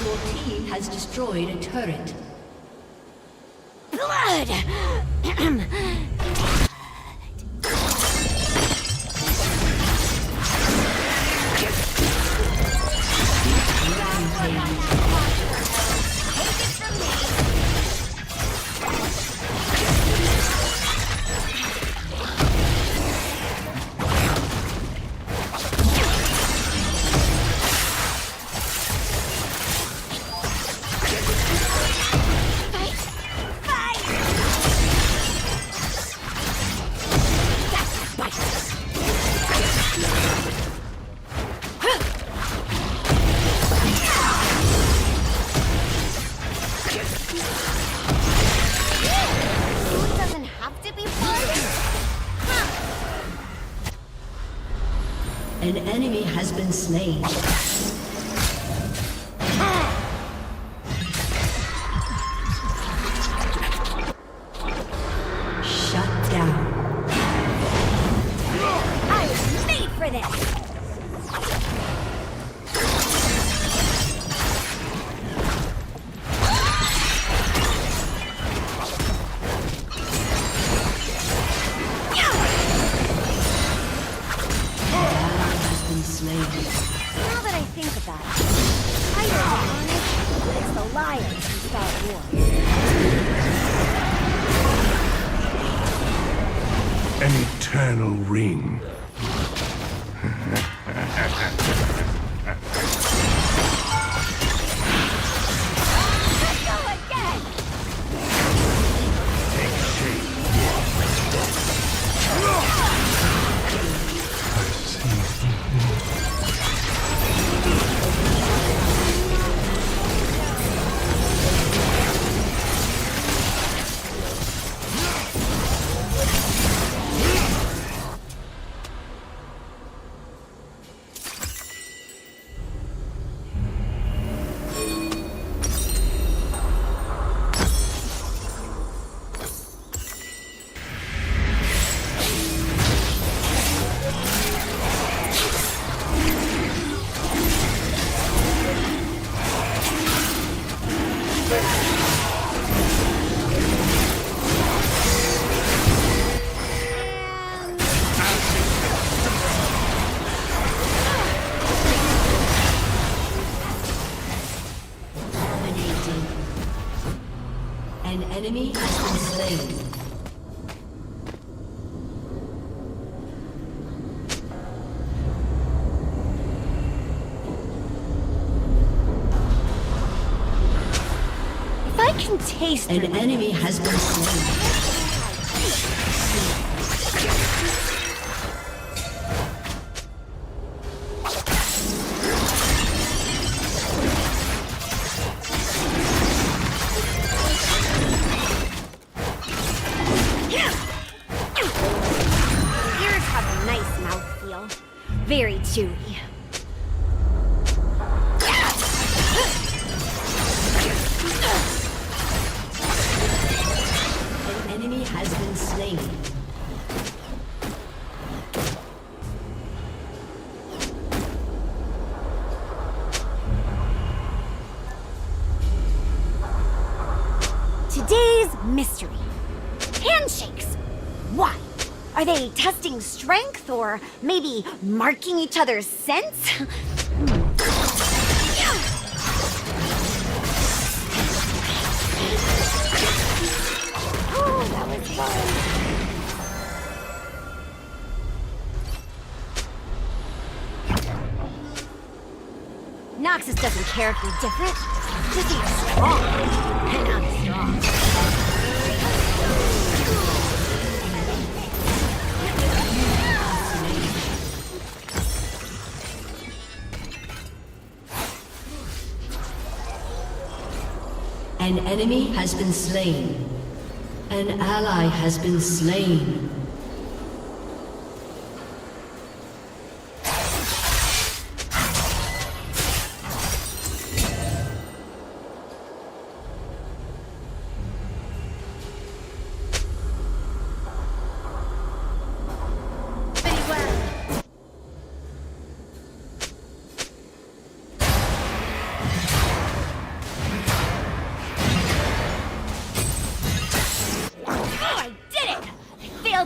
Your team has destroyed a turret. Blood! An enemy has been slain. Shut down. I was made for this! Now that I think about it, I know it's the liars who start war. An eternal ring. An enemy has been slain. If I can taste an enemy has been slain. Yours have a nice mouthfeel. Very chewy. An enemy has been slain. Today's mystery. Handshakes. Why? Are they testing strength or maybe marking each other's scents? Oh, that was fun. Noxus doesn't care if you're different. Just you're strong. And I'm strong. An enemy has been slain. An ally has been slain.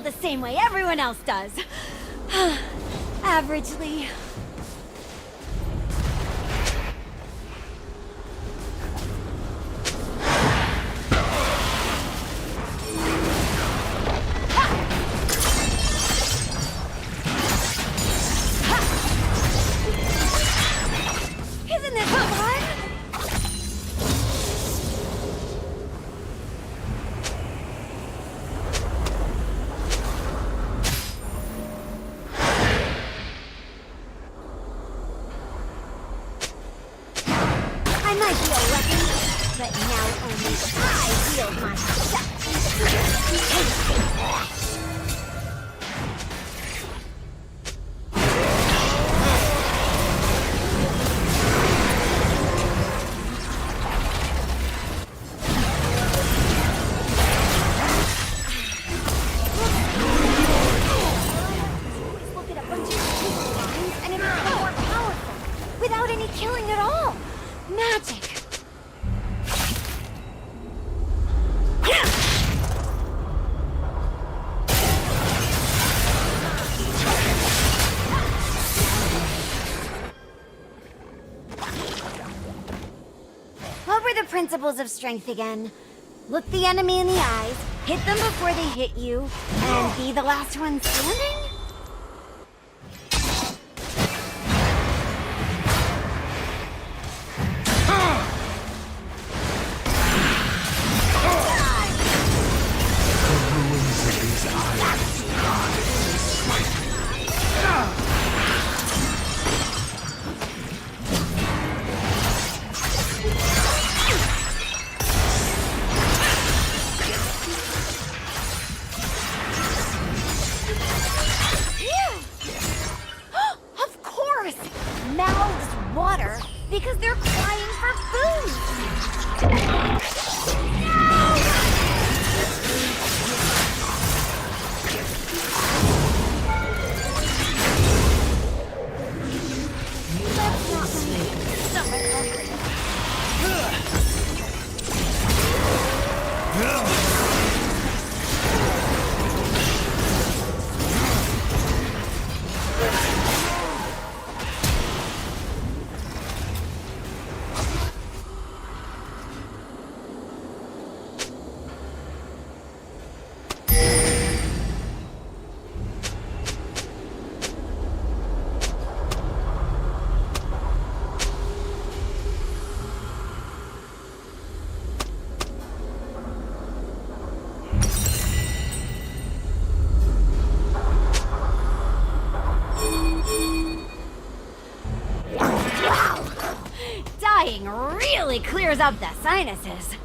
The same way everyone else does. Averagely. Isn't this fun? But now only I wield my stuff. Look at a bunch of lines and it's more powerful without any killing at all. Magic. What were the principles of strength again? Look the enemy in the eyes, hit them before they hit you, and be the last one standing? water because they're crying for food. Dying really clears up the sinuses.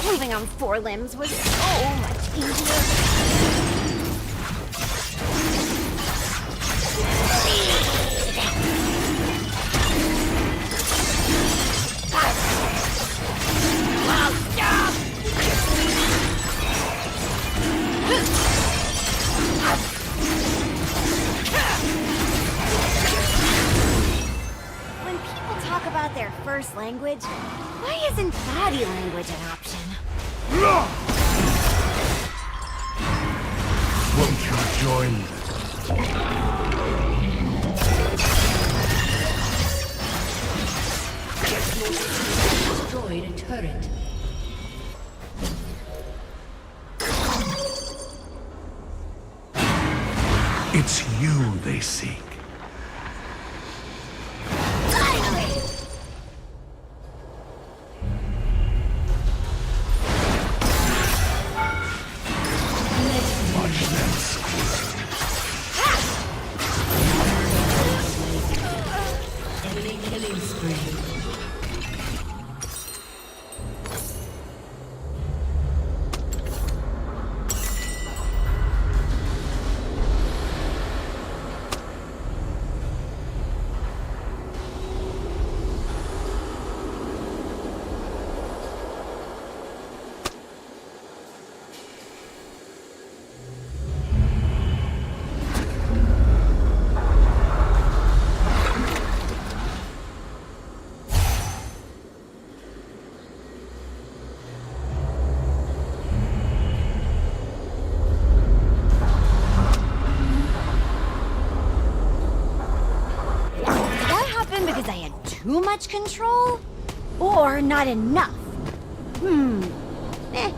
Moving on 4 limbs was so much easier. When people talk about their first language, why isn't body language an option? Won't you join them? Destroyed a turret. It's you they seek. Watch them squirt. Enemy killing spree. Because I had too much control? Or not enough? Eh.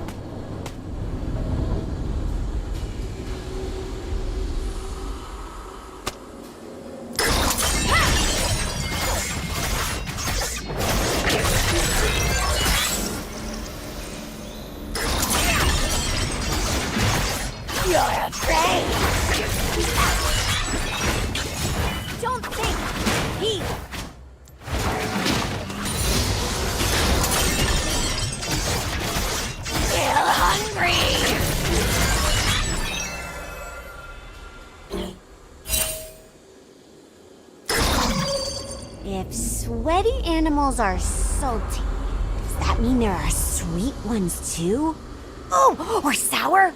You're afraid! Don't think! He's still hungry! If sweaty animals are salty, does that mean there are sweet ones too? Oh, or sour?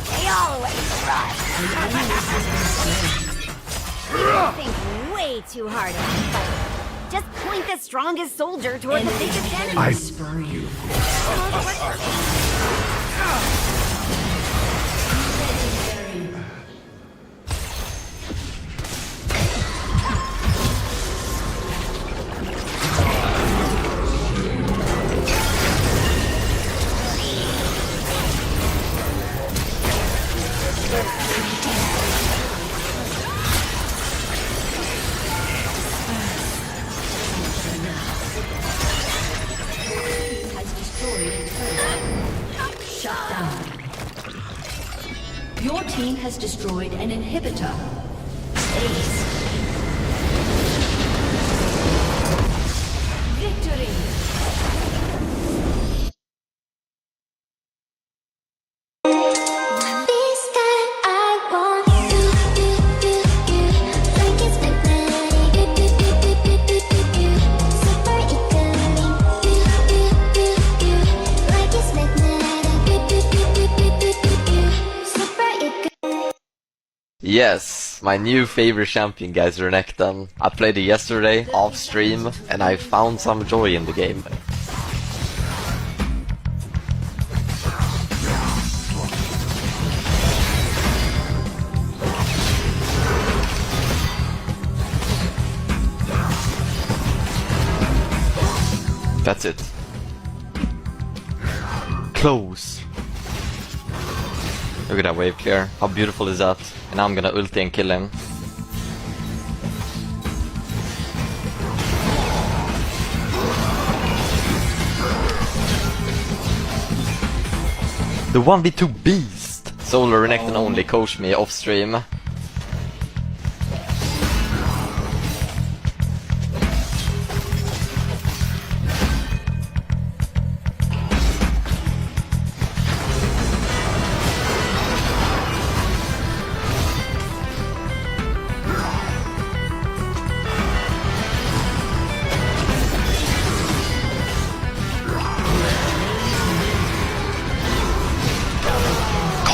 They always run. I think way too hard at this fight. Just point the strongest soldier toward the biggest enemy. I spur you. has destroyed an inhibitor. Ace. Victory. Yes, my new favorite champion, guys, Renekton. I played it yesterday, off stream, and I found some joy in the game. That's it. Close. Look at that wave clear. How beautiful is that? And now I'm gonna ulti and kill him. The 1v2 beast! Solo Renekton only coached me off stream.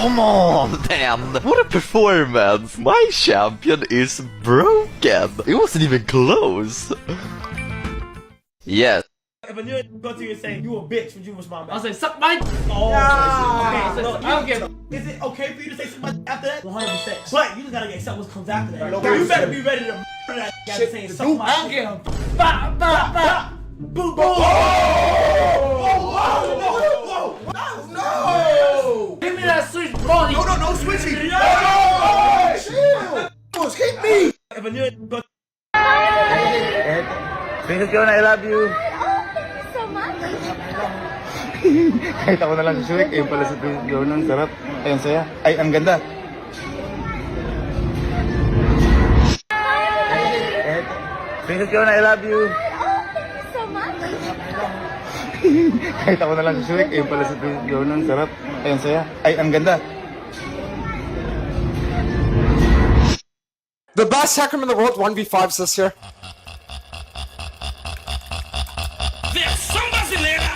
Come on, Dan! What a performance! My champion is broken! It wasn't even close! Yes. If a new go to you and say you a bitch when you was my man, I'll say suck my. Oh, Yeah. okay. So I don't care. Is it okay for you to say suck my after that? 100%. But you just gotta accept what comes after that. Right. You better be ready to murder that guy saying suck my. I don't care. Ba ba ba. Boom boom. Whoa! No! Give me that switch, bro. No switching. No! Chill. Hit me. If a new go. Princess Fiona, I love you. So much. Kahit ako na lang si Shrek, ayun pala si Princess Fiona, ang sarap. Ay, ang saya. Ay, ang ganda. Princess Fiona, I love you. So much. Kahit ako na lang si Shrek, ayun pala si Princess Fiona, ang sarap. Ay, ang saya. Ay, ang ganda. The best hacker in the world 1v5s this year. There's some brasileira.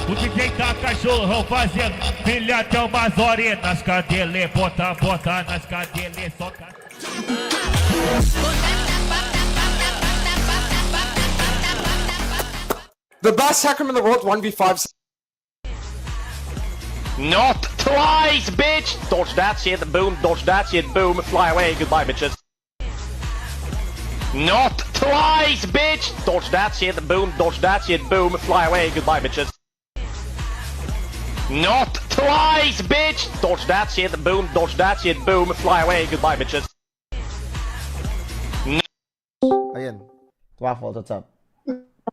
O DJ tá cachorrão fazendo filhotão umas horinhas nas cadelas, bota nas cadelas, soca. The best hacker in the world 1v5s. Not twice, bitch! Dodge that shit, boom, dodge that shit, boom, fly away, goodbye, bitches. Not twice, bitch! Dodge that shit, boom, dodge that shit, boom, fly away, goodbye, bitches. Not twice, bitch! Dodge that shit, boom, dodge that shit, boom, fly away, goodbye, bitches. Ayan. Waffle, what's up?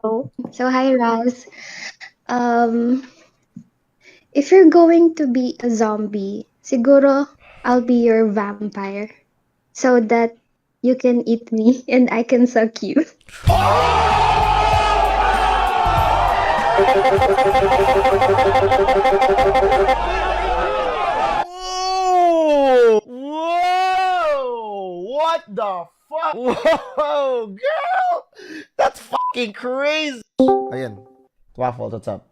So hi Raz. If you're going to be a zombie, siguro I'll be your vampire so that you can eat me and I can suck you. Whoa! Whoa! What the fuck? Whoa, girl! That's fucking crazy! Ayan. Waffle, what's up?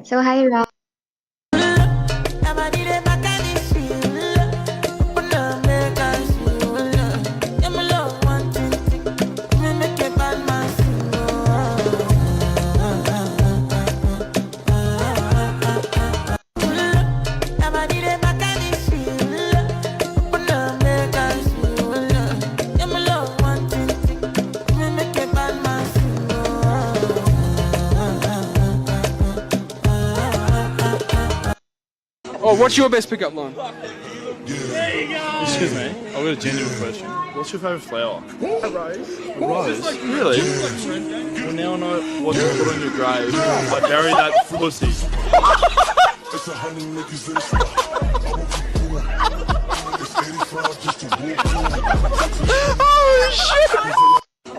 So hi Raz. Oh, what's your best pickup line? Excuse me, I've got a genuine question. What's your favourite flower? A rose. A rose? Really? Well, now I know what to put on your grave. I bury that pussy.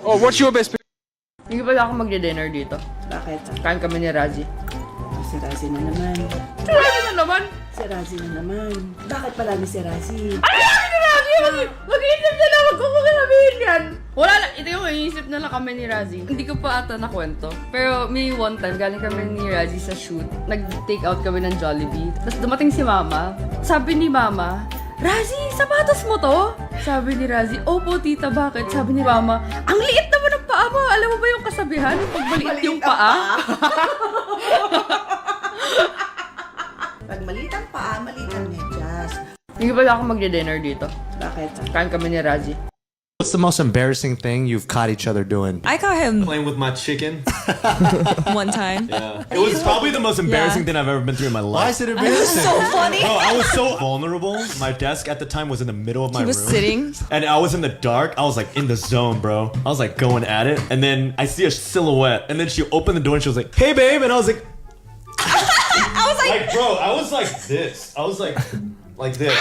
Oh, what's your best? Hindi pala ako magdi-dinner dito. Bakit? Kain kami ni Razi. Si Razi na naman. Si Razi na naman? Si Razi na naman. Bakit palagi si Razi? Ano lang si Razi? Mag-iisip na lang. Wag ko sabihin yan. Wala lang. Ito yung iisip na lang kami ni Razi. Hindi ko pa ata nakwento. Pero may one time, galing kami ni Razi sa shoot. Nag-take out kami ng Jollibee. Tapos dumating si Mama. Sabi ni Mama, Razi, sapatos mo to? Sabi ni Razi, opo tita, bakit? Sabi ni Mama, ang liit naman ng paa mo. Alam mo ba yung kasabihan? Pag maliit yung paa? Pag maliit ang paa, maliit ang medyas. Hindi pala ako magdi-dinner dito. Bakit? Kain kami ni Razi. What's the most embarrassing thing you've caught each other doing? I caught him playing with my chicken. one time. Yeah. It was probably the most embarrassing thing I've ever been through in my life. Why is it embarrassing? So funny. Bro, I was so vulnerable. My desk at the time was in the middle of my room. He was sitting. And I was in the dark. I was like in the zone, bro. I was like going at it. And then I see a silhouette. And then she opened the door and she was like, hey, babe. And I was like, I was like, bro, I was like this. I was like this.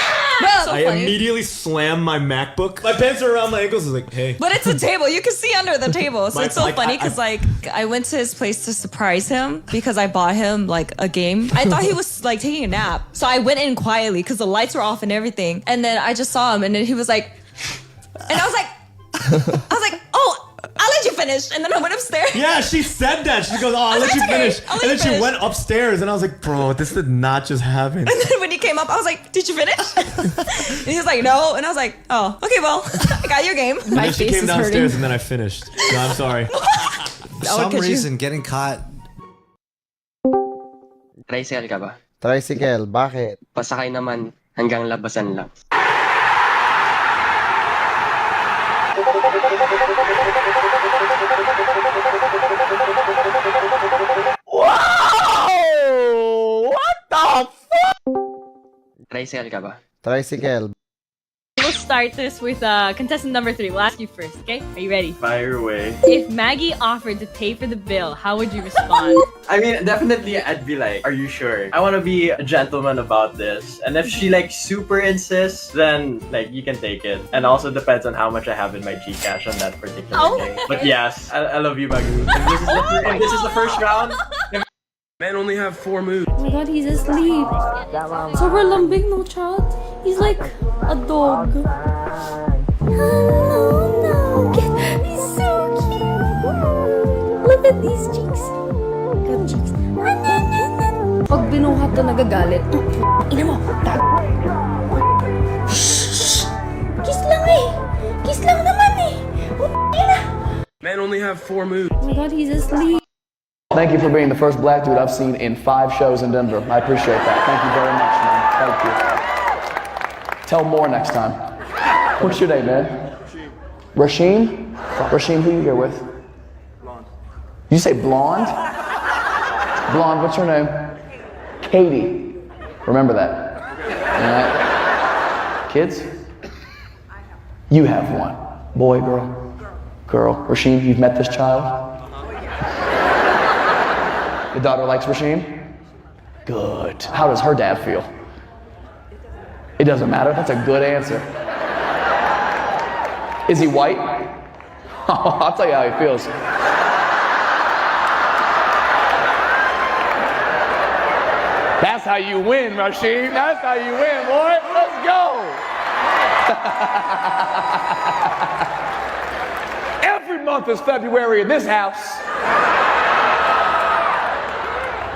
So I funny. immediately slammed my MacBook. My pants are around my ankles. I was like, hey. But it's a table. You can see under the table. So My- it's so like, funny I- because I went to his place to surprise him because I bought him like a game. I thought he was like taking a nap. So I went in quietly because the lights were off and everything. And then I just saw him and then he was like, and I was like, oh, I'll let you finish. And then I went upstairs. Yeah, she said that. She goes, oh, I'll let you finish. I'll let And then you she finish. went upstairs and I was like, bro, this did not just happen. And then when he came up, I was like, did you finish? And he was like, no. And I was like, oh, okay, well, I got your game. And then she came downstairs and then I finished. So I'm sorry. For some reason, getting caught. Tricycle ka ba? Tricycle, bakit? Pasakay naman hanggang labasan lang. Whoa! What the fuck? Tricycle ka ba? Tricycle. We'll start this with contestant number 3. We'll ask you first, okay? Are you ready? Fire away. If Maggie offered to pay for the bill, how would you respond? I mean, definitely I'd be like, are you sure? I want to be a gentleman about this. And if she like super insists, then like you can take it. And also depends on how much I have in my Gcash on that particular day. But yes, I love you, Bagu. If this is the first round, Men only have 4 moves. Oh my god, he's asleep. Sobrang lambing, no, child? He's like a dog. He's so cute. Look at these cheeks. Good cheeks. Pag binuhat to nagagalit. Ina mo, Shh! Kiss lang eh. Kiss lang naman eh. Ina. Men only have 4 moves. oh my god, he's asleep. Thank you for being the first black dude I've seen in 5 shows in Denver. I appreciate that. Thank you very much, man. Thank you. Tell more next time. What's your name, man? Rasheem? Rasheem, who you here with? Blonde. You say blonde? Blonde, what's her name? Katie. Remember that. Alright. Kids? You have one. Boy, girl? Girl. Rasheem, you've met this child? Your daughter likes Rasheem? Good. How does her dad feel? It doesn't matter. That's a good answer. Is he white? I'll tell you how he feels. That's how you win, Rasheem. That's how you win, boy. Let's go. Every month is February in this house.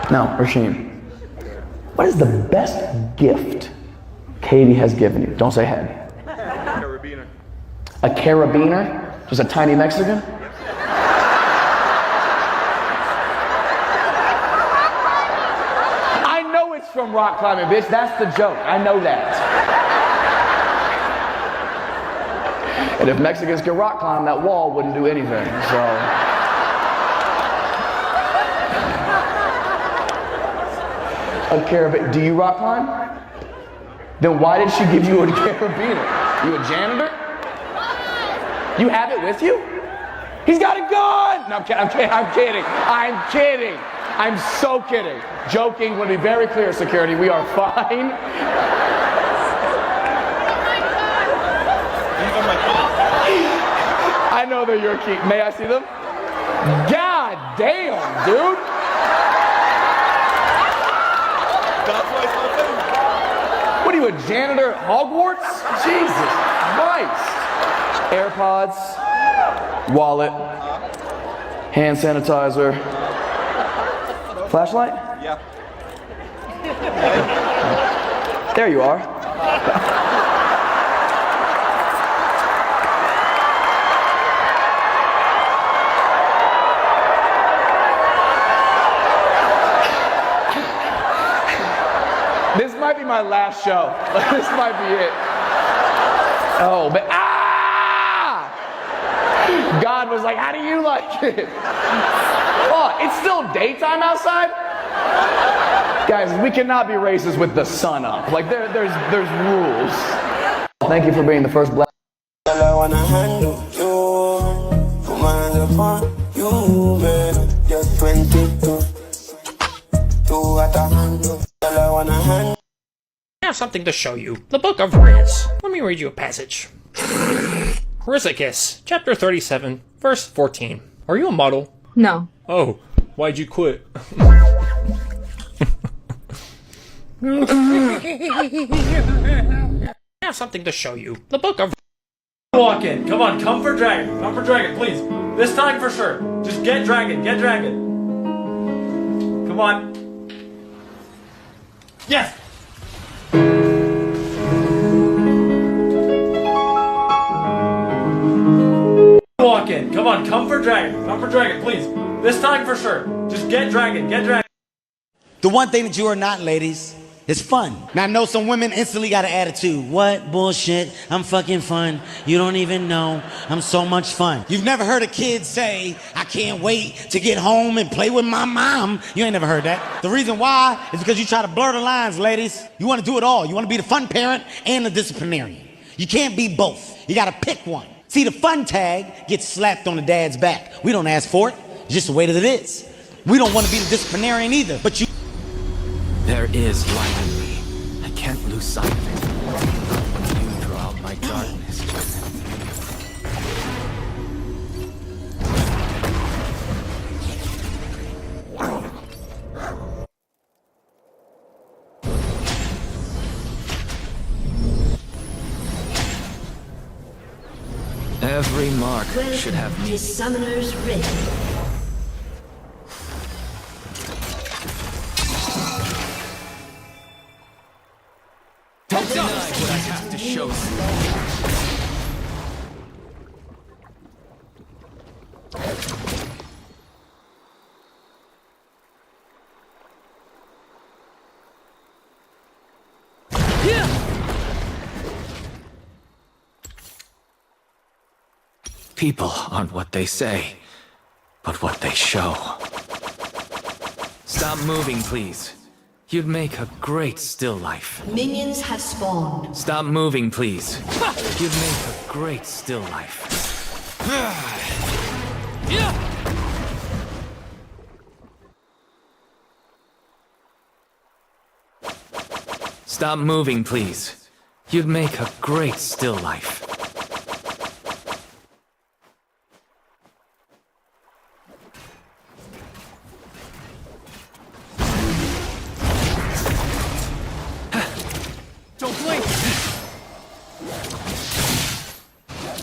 Now, Rasheem, what is the best gift Katie has given you? Don't say head. Carabiner. A carabiner? Just a tiny Mexican? I know it's from rock climbing, bitch. That's the joke. I know that. And if Mexicans can rock climb, that wall wouldn't do anything, so. A carabiner. Do you rock climb? Then why did she give you a carabiner? You a janitor? You have it with you? He's got a gun! No, I'm kidding. I'm so kidding. Joking, would be very clear, security. We are fine. I know they're your key. May I see them? God damn, dude. What are you, a janitor at Hogwarts? Jesus Christ. AirPods, wallet, hand sanitizer, flashlight? Yeah. There you are. This might be my last show. This might be it. Oh, but God was like, how do you like it? Oh, it's still daytime outside? Guys, we cannot be racist with the sun up. Like, there's rules. Thank you for being the first black. I wanna handle you, put my hands upon you, baby. Just 22, two at a handle. I wanna handle. I have something to show you. The Book of Riz. Let me read you a passage. Rizicus, chapter 37, verse 14. Are you a model? No. Oh, why'd you quit? I have something to show you. The Book of... Walk in. Come on, come for dragon. Come for dragon, please. This time for sure. Just get dragon, get dragon. Come on. Yes! Walk in. Come on, come for dragon. Come for dragon, please. This time for sure. Just get dragon, get dragon. The one thing that you are not, ladies, is fun. Now, I know some women instantly got an attitude. What bullshit? I'm fucking fun. You don't even know. I'm so much fun. You've never heard a kid say, I can't wait to get home and play with my mom. You ain't never heard that. The reason why is because you try to blur the lines, ladies. You want to do it all. You want to be the fun parent and the disciplinarian. You can't be both. You got to pick one. See, the fun tag gets slapped on the dad's back. We don't ask for it. It's just the way that it is. We don't want to be the disciplinarian either, but you... There is light in me. I can't lose sight of it. When you draw out my darkness. Every mark should have me. Summoner's Rift. Don't deny what I have to show you. People aren't what they say, but what they show. Stop moving, please. You'd make a great still life. Minions have spawned. Stop moving, please. You'd make a great still life. Stop moving, please. You'd make a great still life.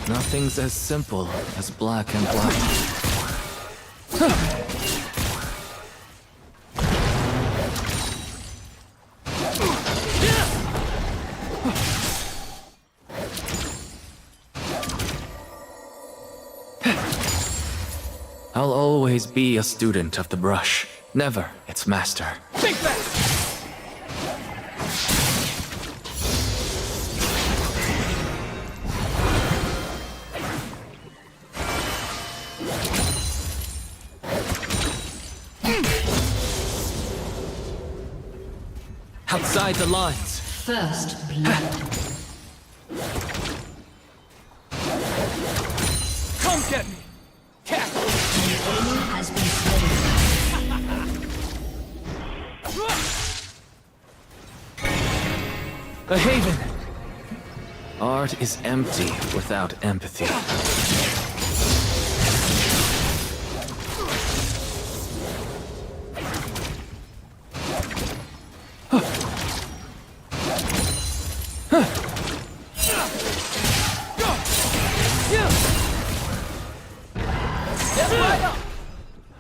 Nothing's as simple as black and white. I'll always be a student of the brush, never its master. Take that! Outside the lines, First blood. Come get me! Cat! An enemy has been slain. A haven! Art is empty without empathy.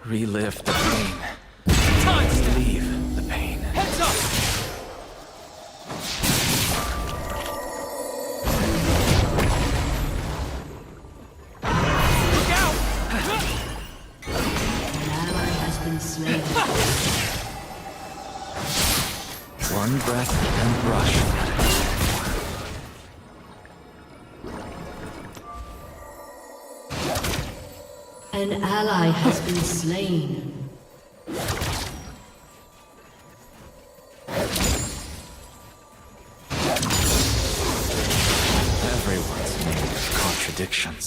Relive the pain. Relieve the pain. Heads up! Look out! An ally has been slain. One breath and brush. An ally has been slain. Everyone's made of contradictions.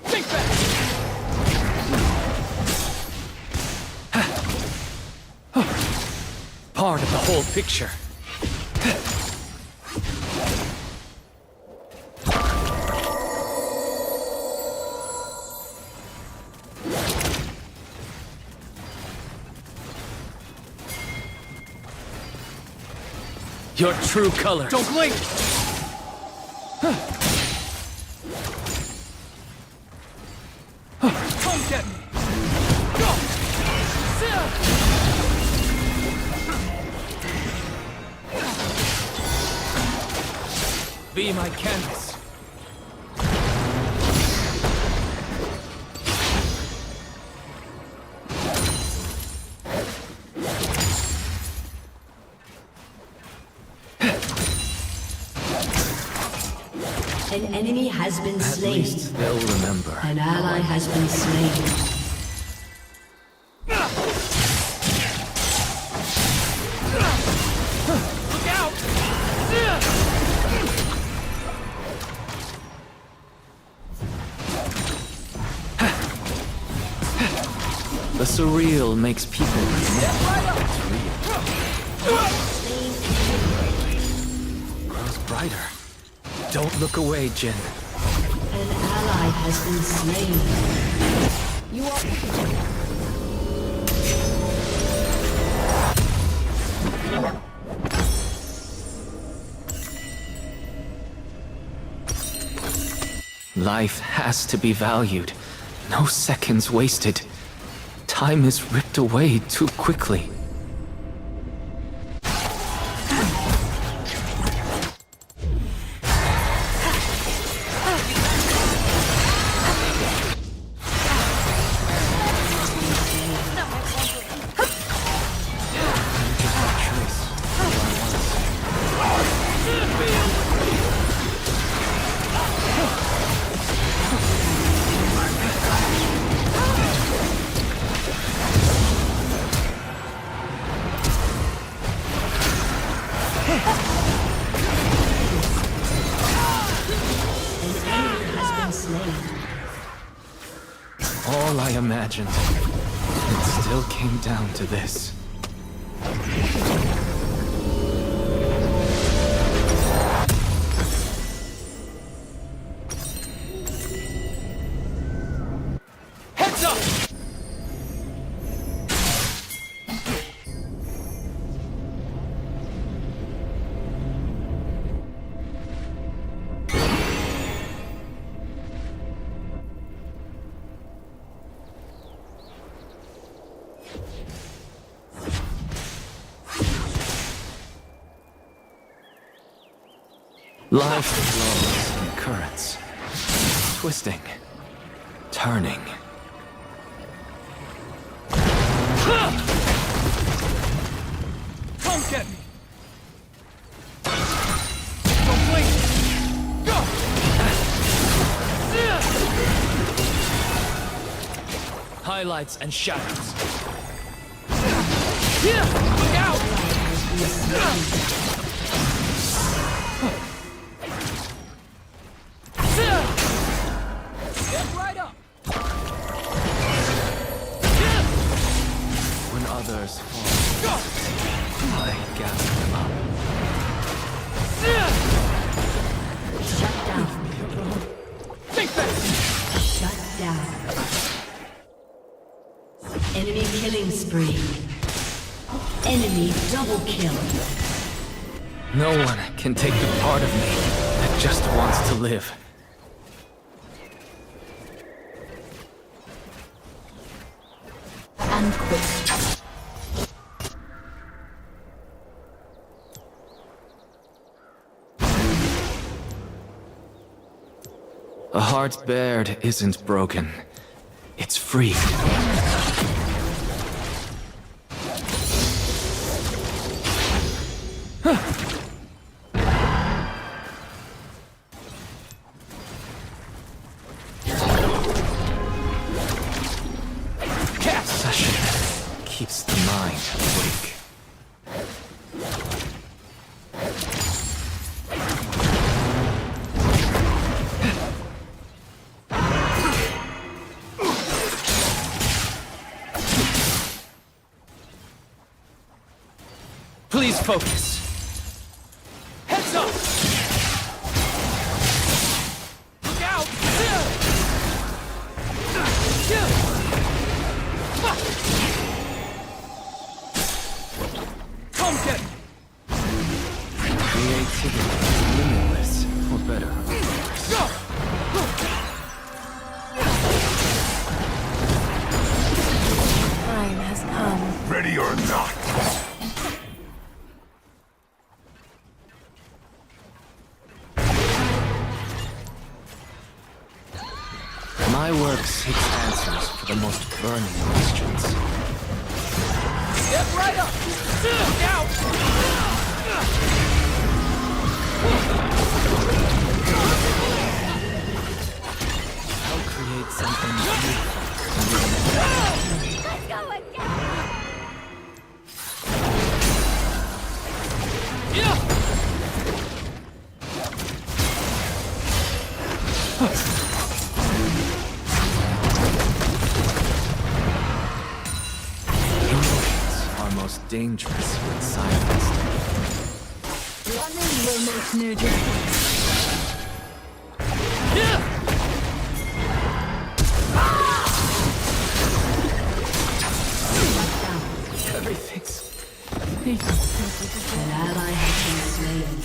Think back! Part of the whole picture. Your true colors. Don't blink! Come get me! Go! Be my canvas. An enemy has been At slain. least they'll remember. An ally has been slain. Look out! The surreal makes people remember it's real. Grows brighter. Don't look away, Jin. An ally has been slain. You are. Life has to be valued. No seconds wasted. Time is ripped away too quickly. All I imagined. It still came down to this. Heads up! Life flows in currents, twisting, turning. Come get me! Don't blink! Go! highlights and shadows. Look out! Get right up! When others fall, I gather them up. Shut down. Think fast! Shut down. Enemy killing spree. Enemy double kill. No one can take the part of me that just wants to live. And quick. A heart bared isn't broken. It's free. Session keeps the mind awake. Please focus. Heads up! Look out! Come get me! Creativity is limitless, or better. Time has come. Ready or not? My work seeks answers for the most burning questions. Get right up! Look out! I'll create something Let's go again! Emotions are most dangerous when silenced. Running will make no difference. Everything's... An ally has been slain.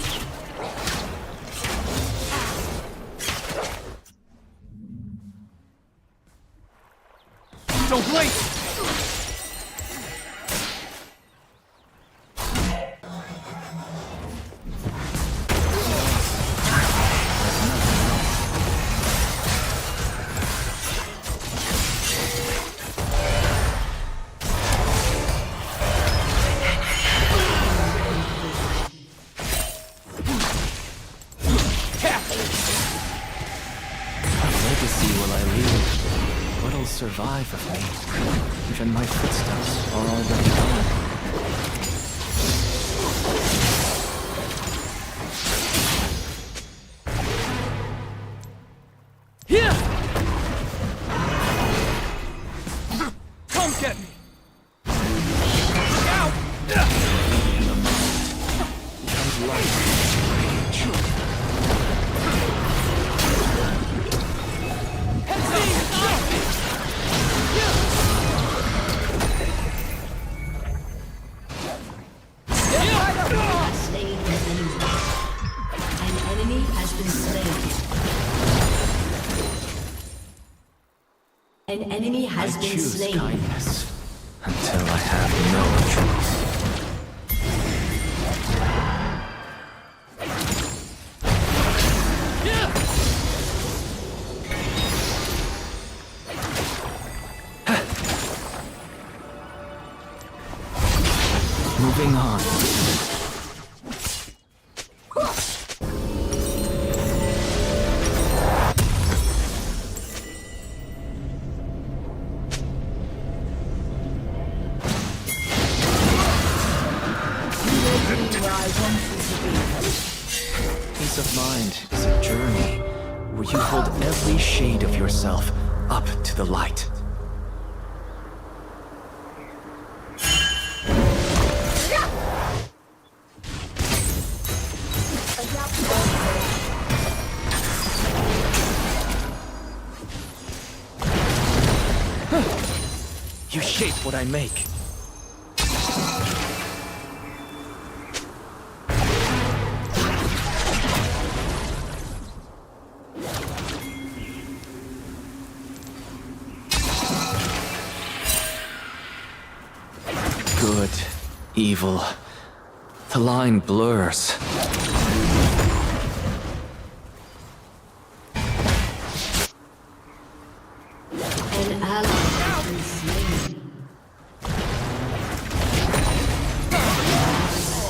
Don't wait! Legacy will I leave? What'll survive of me? Even my footsteps are already gone. Here! Come get me! Look out! In the moment comes life, rage. Slain an enemy. An enemy has been slain. An enemy has I been choose slain. kindness until I have no choice. Moving on. Peace of mind is a journey where you hold every shade of yourself up to the light. You shape what I make. Good, evil. The line blurs. An ally has been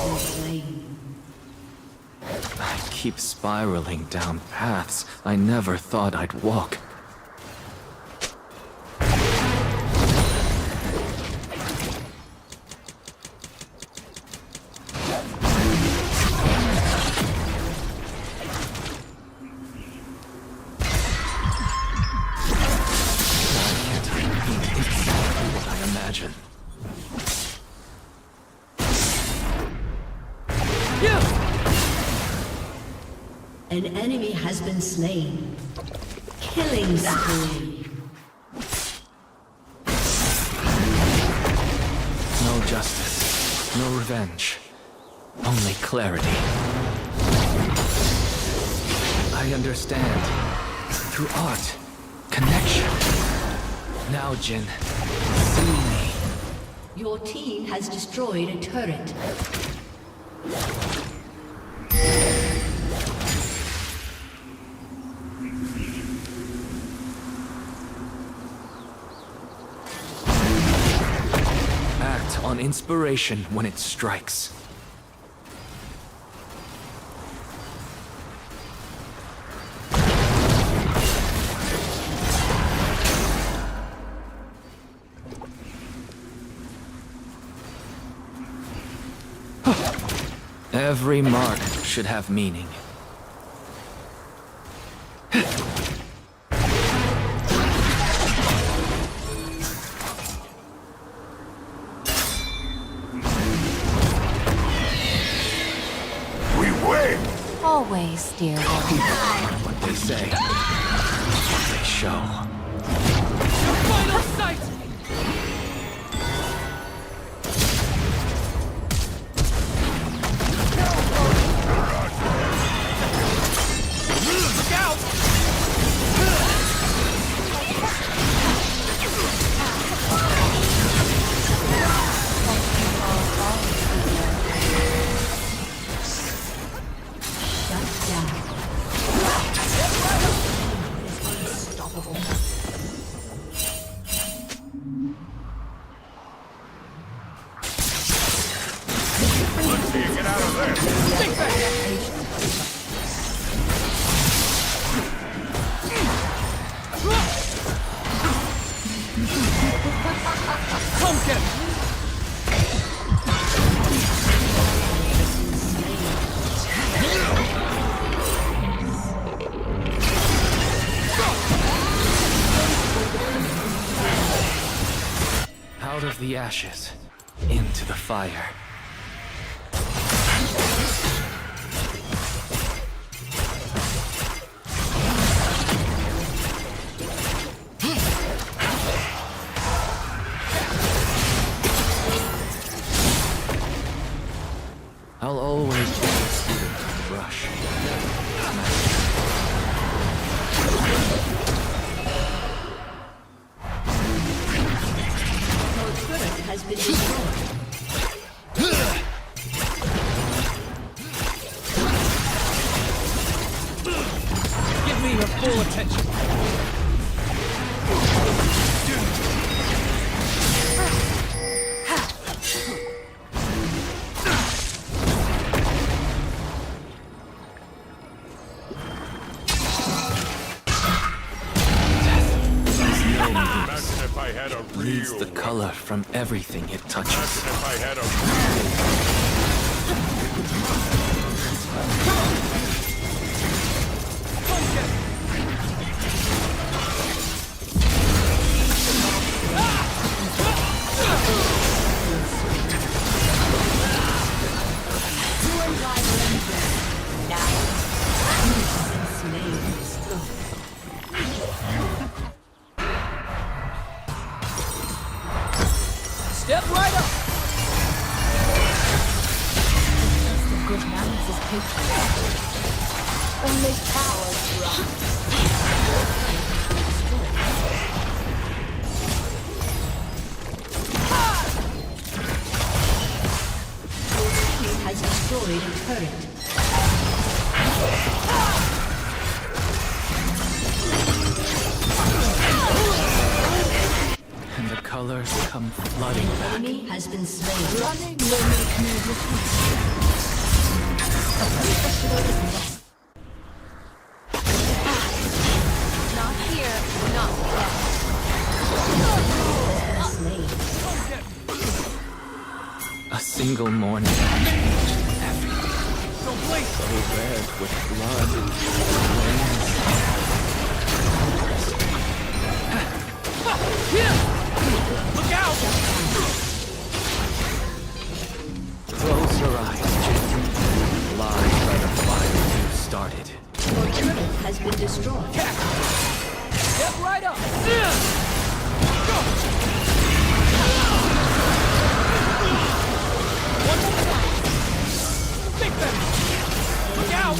slain. I keep spiraling down paths I never thought I'd walk. An enemy has been slain. Killing spree. No justice, no revenge, only clarity. I understand. Through art, connection. Now, Jin, see me. Your team has destroyed a turret. Act on inspiration when it strikes. Every mark should have meaning. We win! Always, dear one. What they say, what they show. Final sight! Look out! Let's see you get out of there! Think back! Come get me! Out of the ashes, into the fire. I'll always be a student of the brush. Your turret has been destroyed. Give me your full attention. Imagine if I had a Bleeds real the color from everything it touches. Imagine if I had a real Step right up. Good manners is patient. Only cowards run. Has destroyed a turret. And the colors come flooding back. Enemy has been slain. Running will make me retreat. Not here, not A single morning changed everything. So red with blood and flames. Look out! Close your eyes, children. Lie by the fire you started. Your turret has been destroyed. Step right up. One more time. Big Ben. Look out!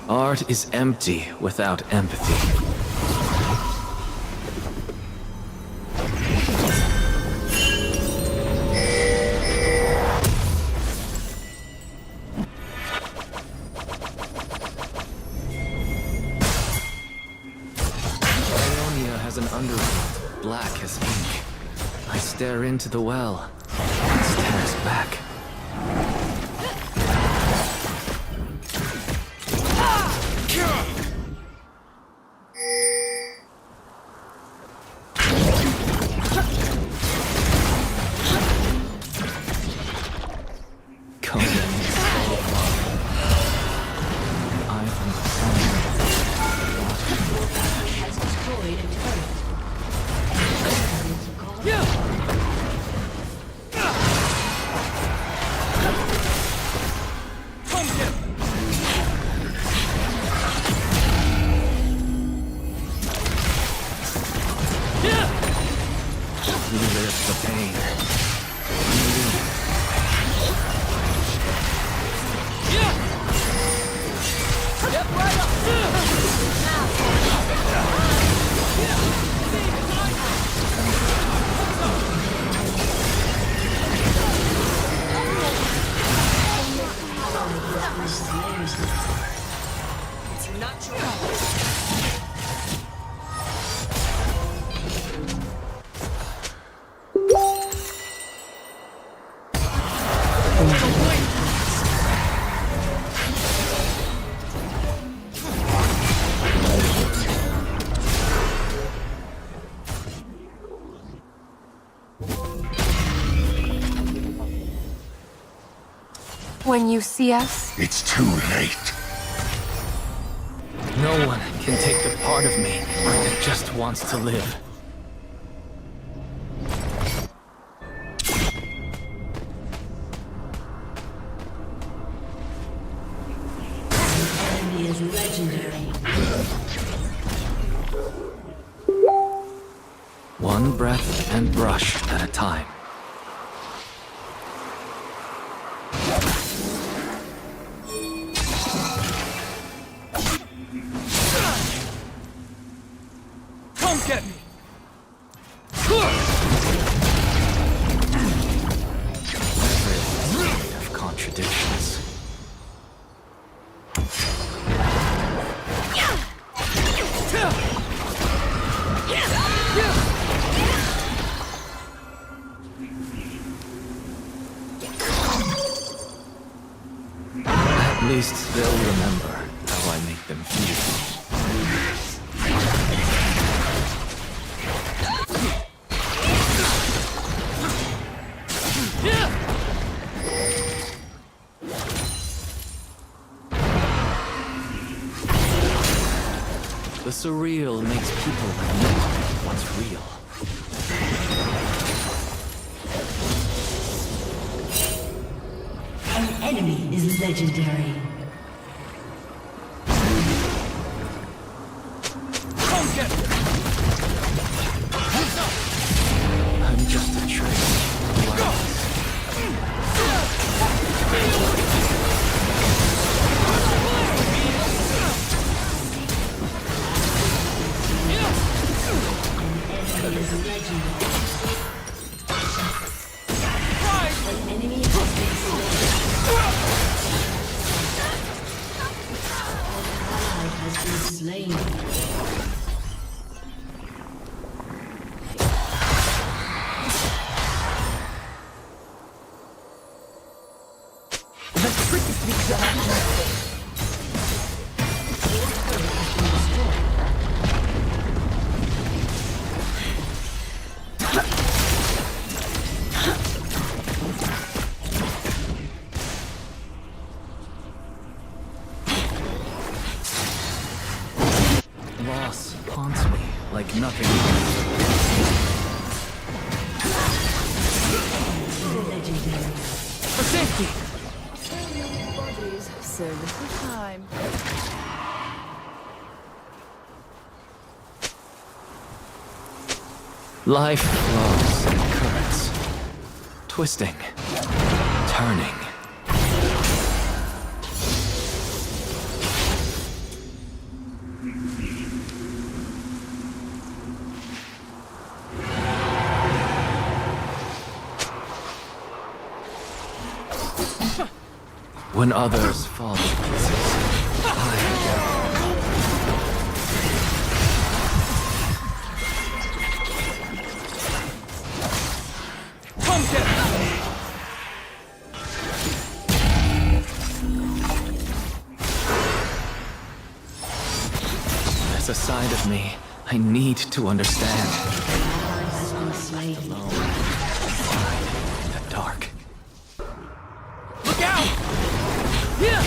Art is empty without empathy. Ionia has an underworld, black as ink. I stare into the well, it stares back. Has destroyed a turret. Relive the pain. Step right It's natural. When you see us, It's too late. No one can take the part of me that just wants to live. Enemy is legendary. One breath and brush at a time. Come get me. Of contradictions. At least they'll remember how I make them feel. The surreal makes people admit what's real. An enemy is legendary. I'm just a trick. Loss haunts me like nothing else. For safety! Bodies, so little time. Life flows in currents, twisting, turning. When others fall to pieces, there's a side of me I need to understand. Alone, in the dark. Look out! Yeah!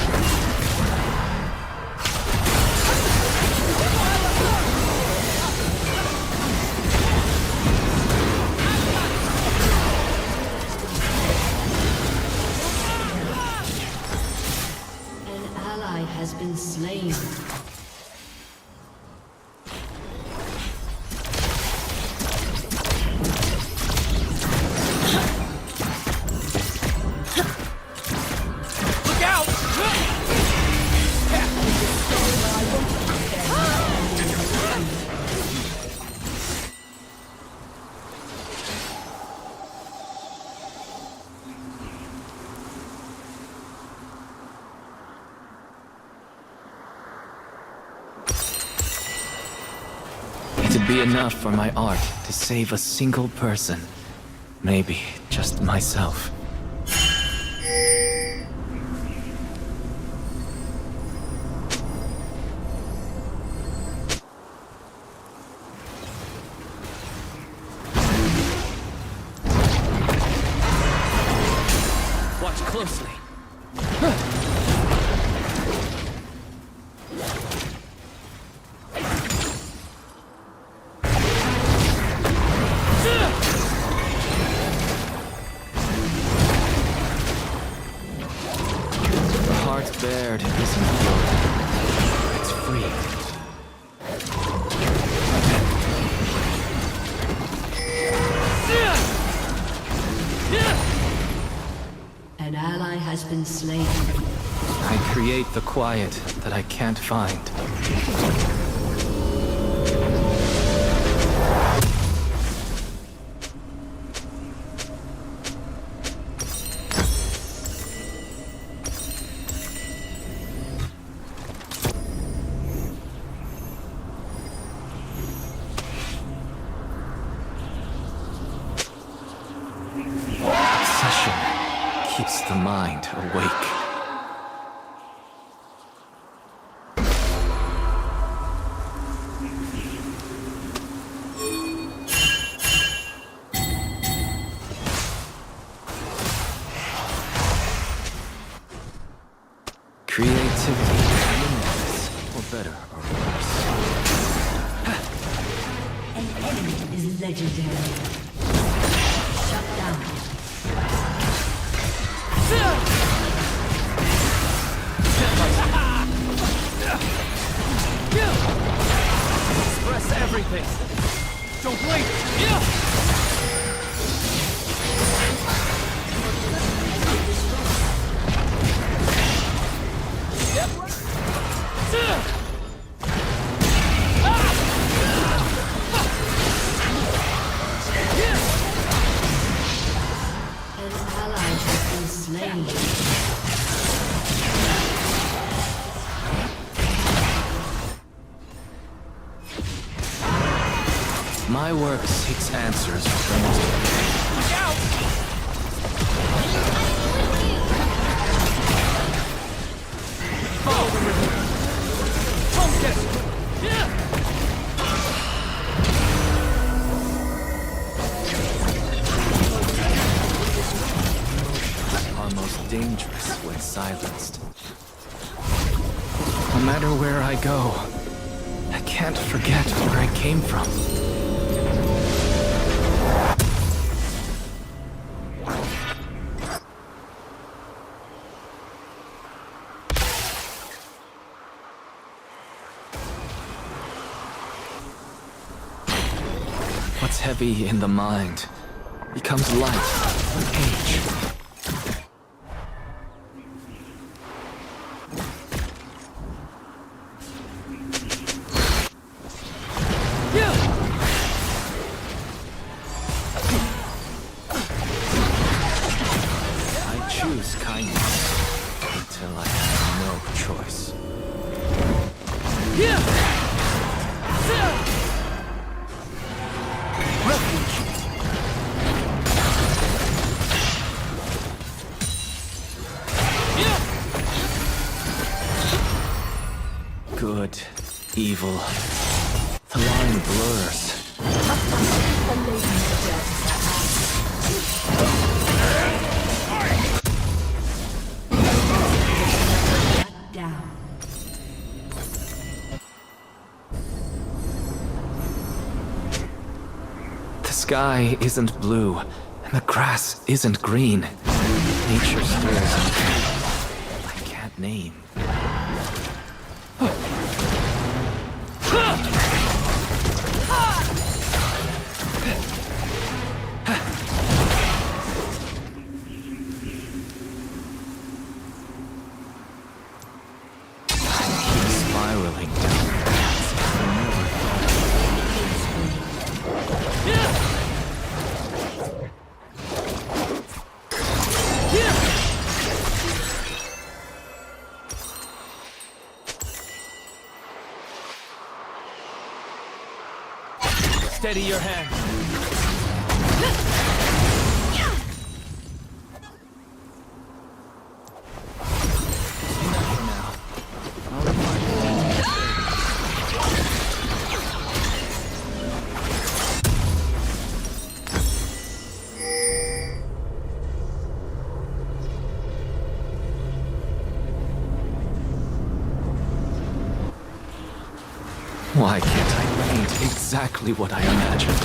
An ally has been slain. Look out! It'd be enough for my art to save a single person. Maybe just myself. Watch closely. The heart bared isn't broken. It's free. An ally has been slain. I create the quiet that I can't find. Obsession keeps the mind awake. Creativity, or better or worse. Griind is legendary. Shut down. Express everything. Don't blink. An ally has been slain. My work seeks answers from Look out! Follow the river. Focus! are most dangerous when silenced. No matter where I go, I can't forget where I came from. What's heavy in the mind becomes light with age. I choose kindness until I have no choice. Good, evil. The line blurs. Down. The sky isn't blue, and the grass isn't green. Nature stirs I can't name. Spiraling down paths I never thought. Steady your hand. Why can't I paint exactly what I imagined?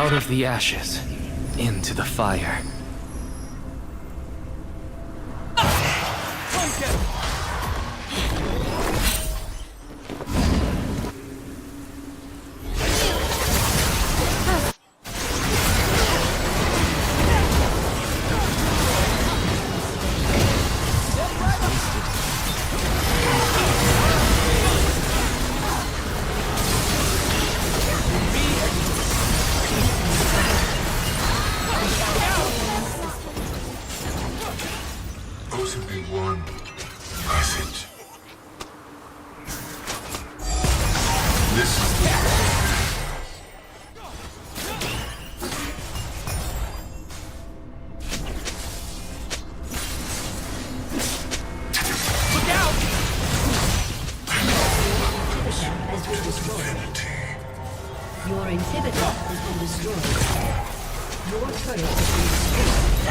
Out of the ashes, into the fire. Possibly one message. This is the Look out! Has been destroyed. Your inhibitor has been destroyed. Your turret has been destroyed.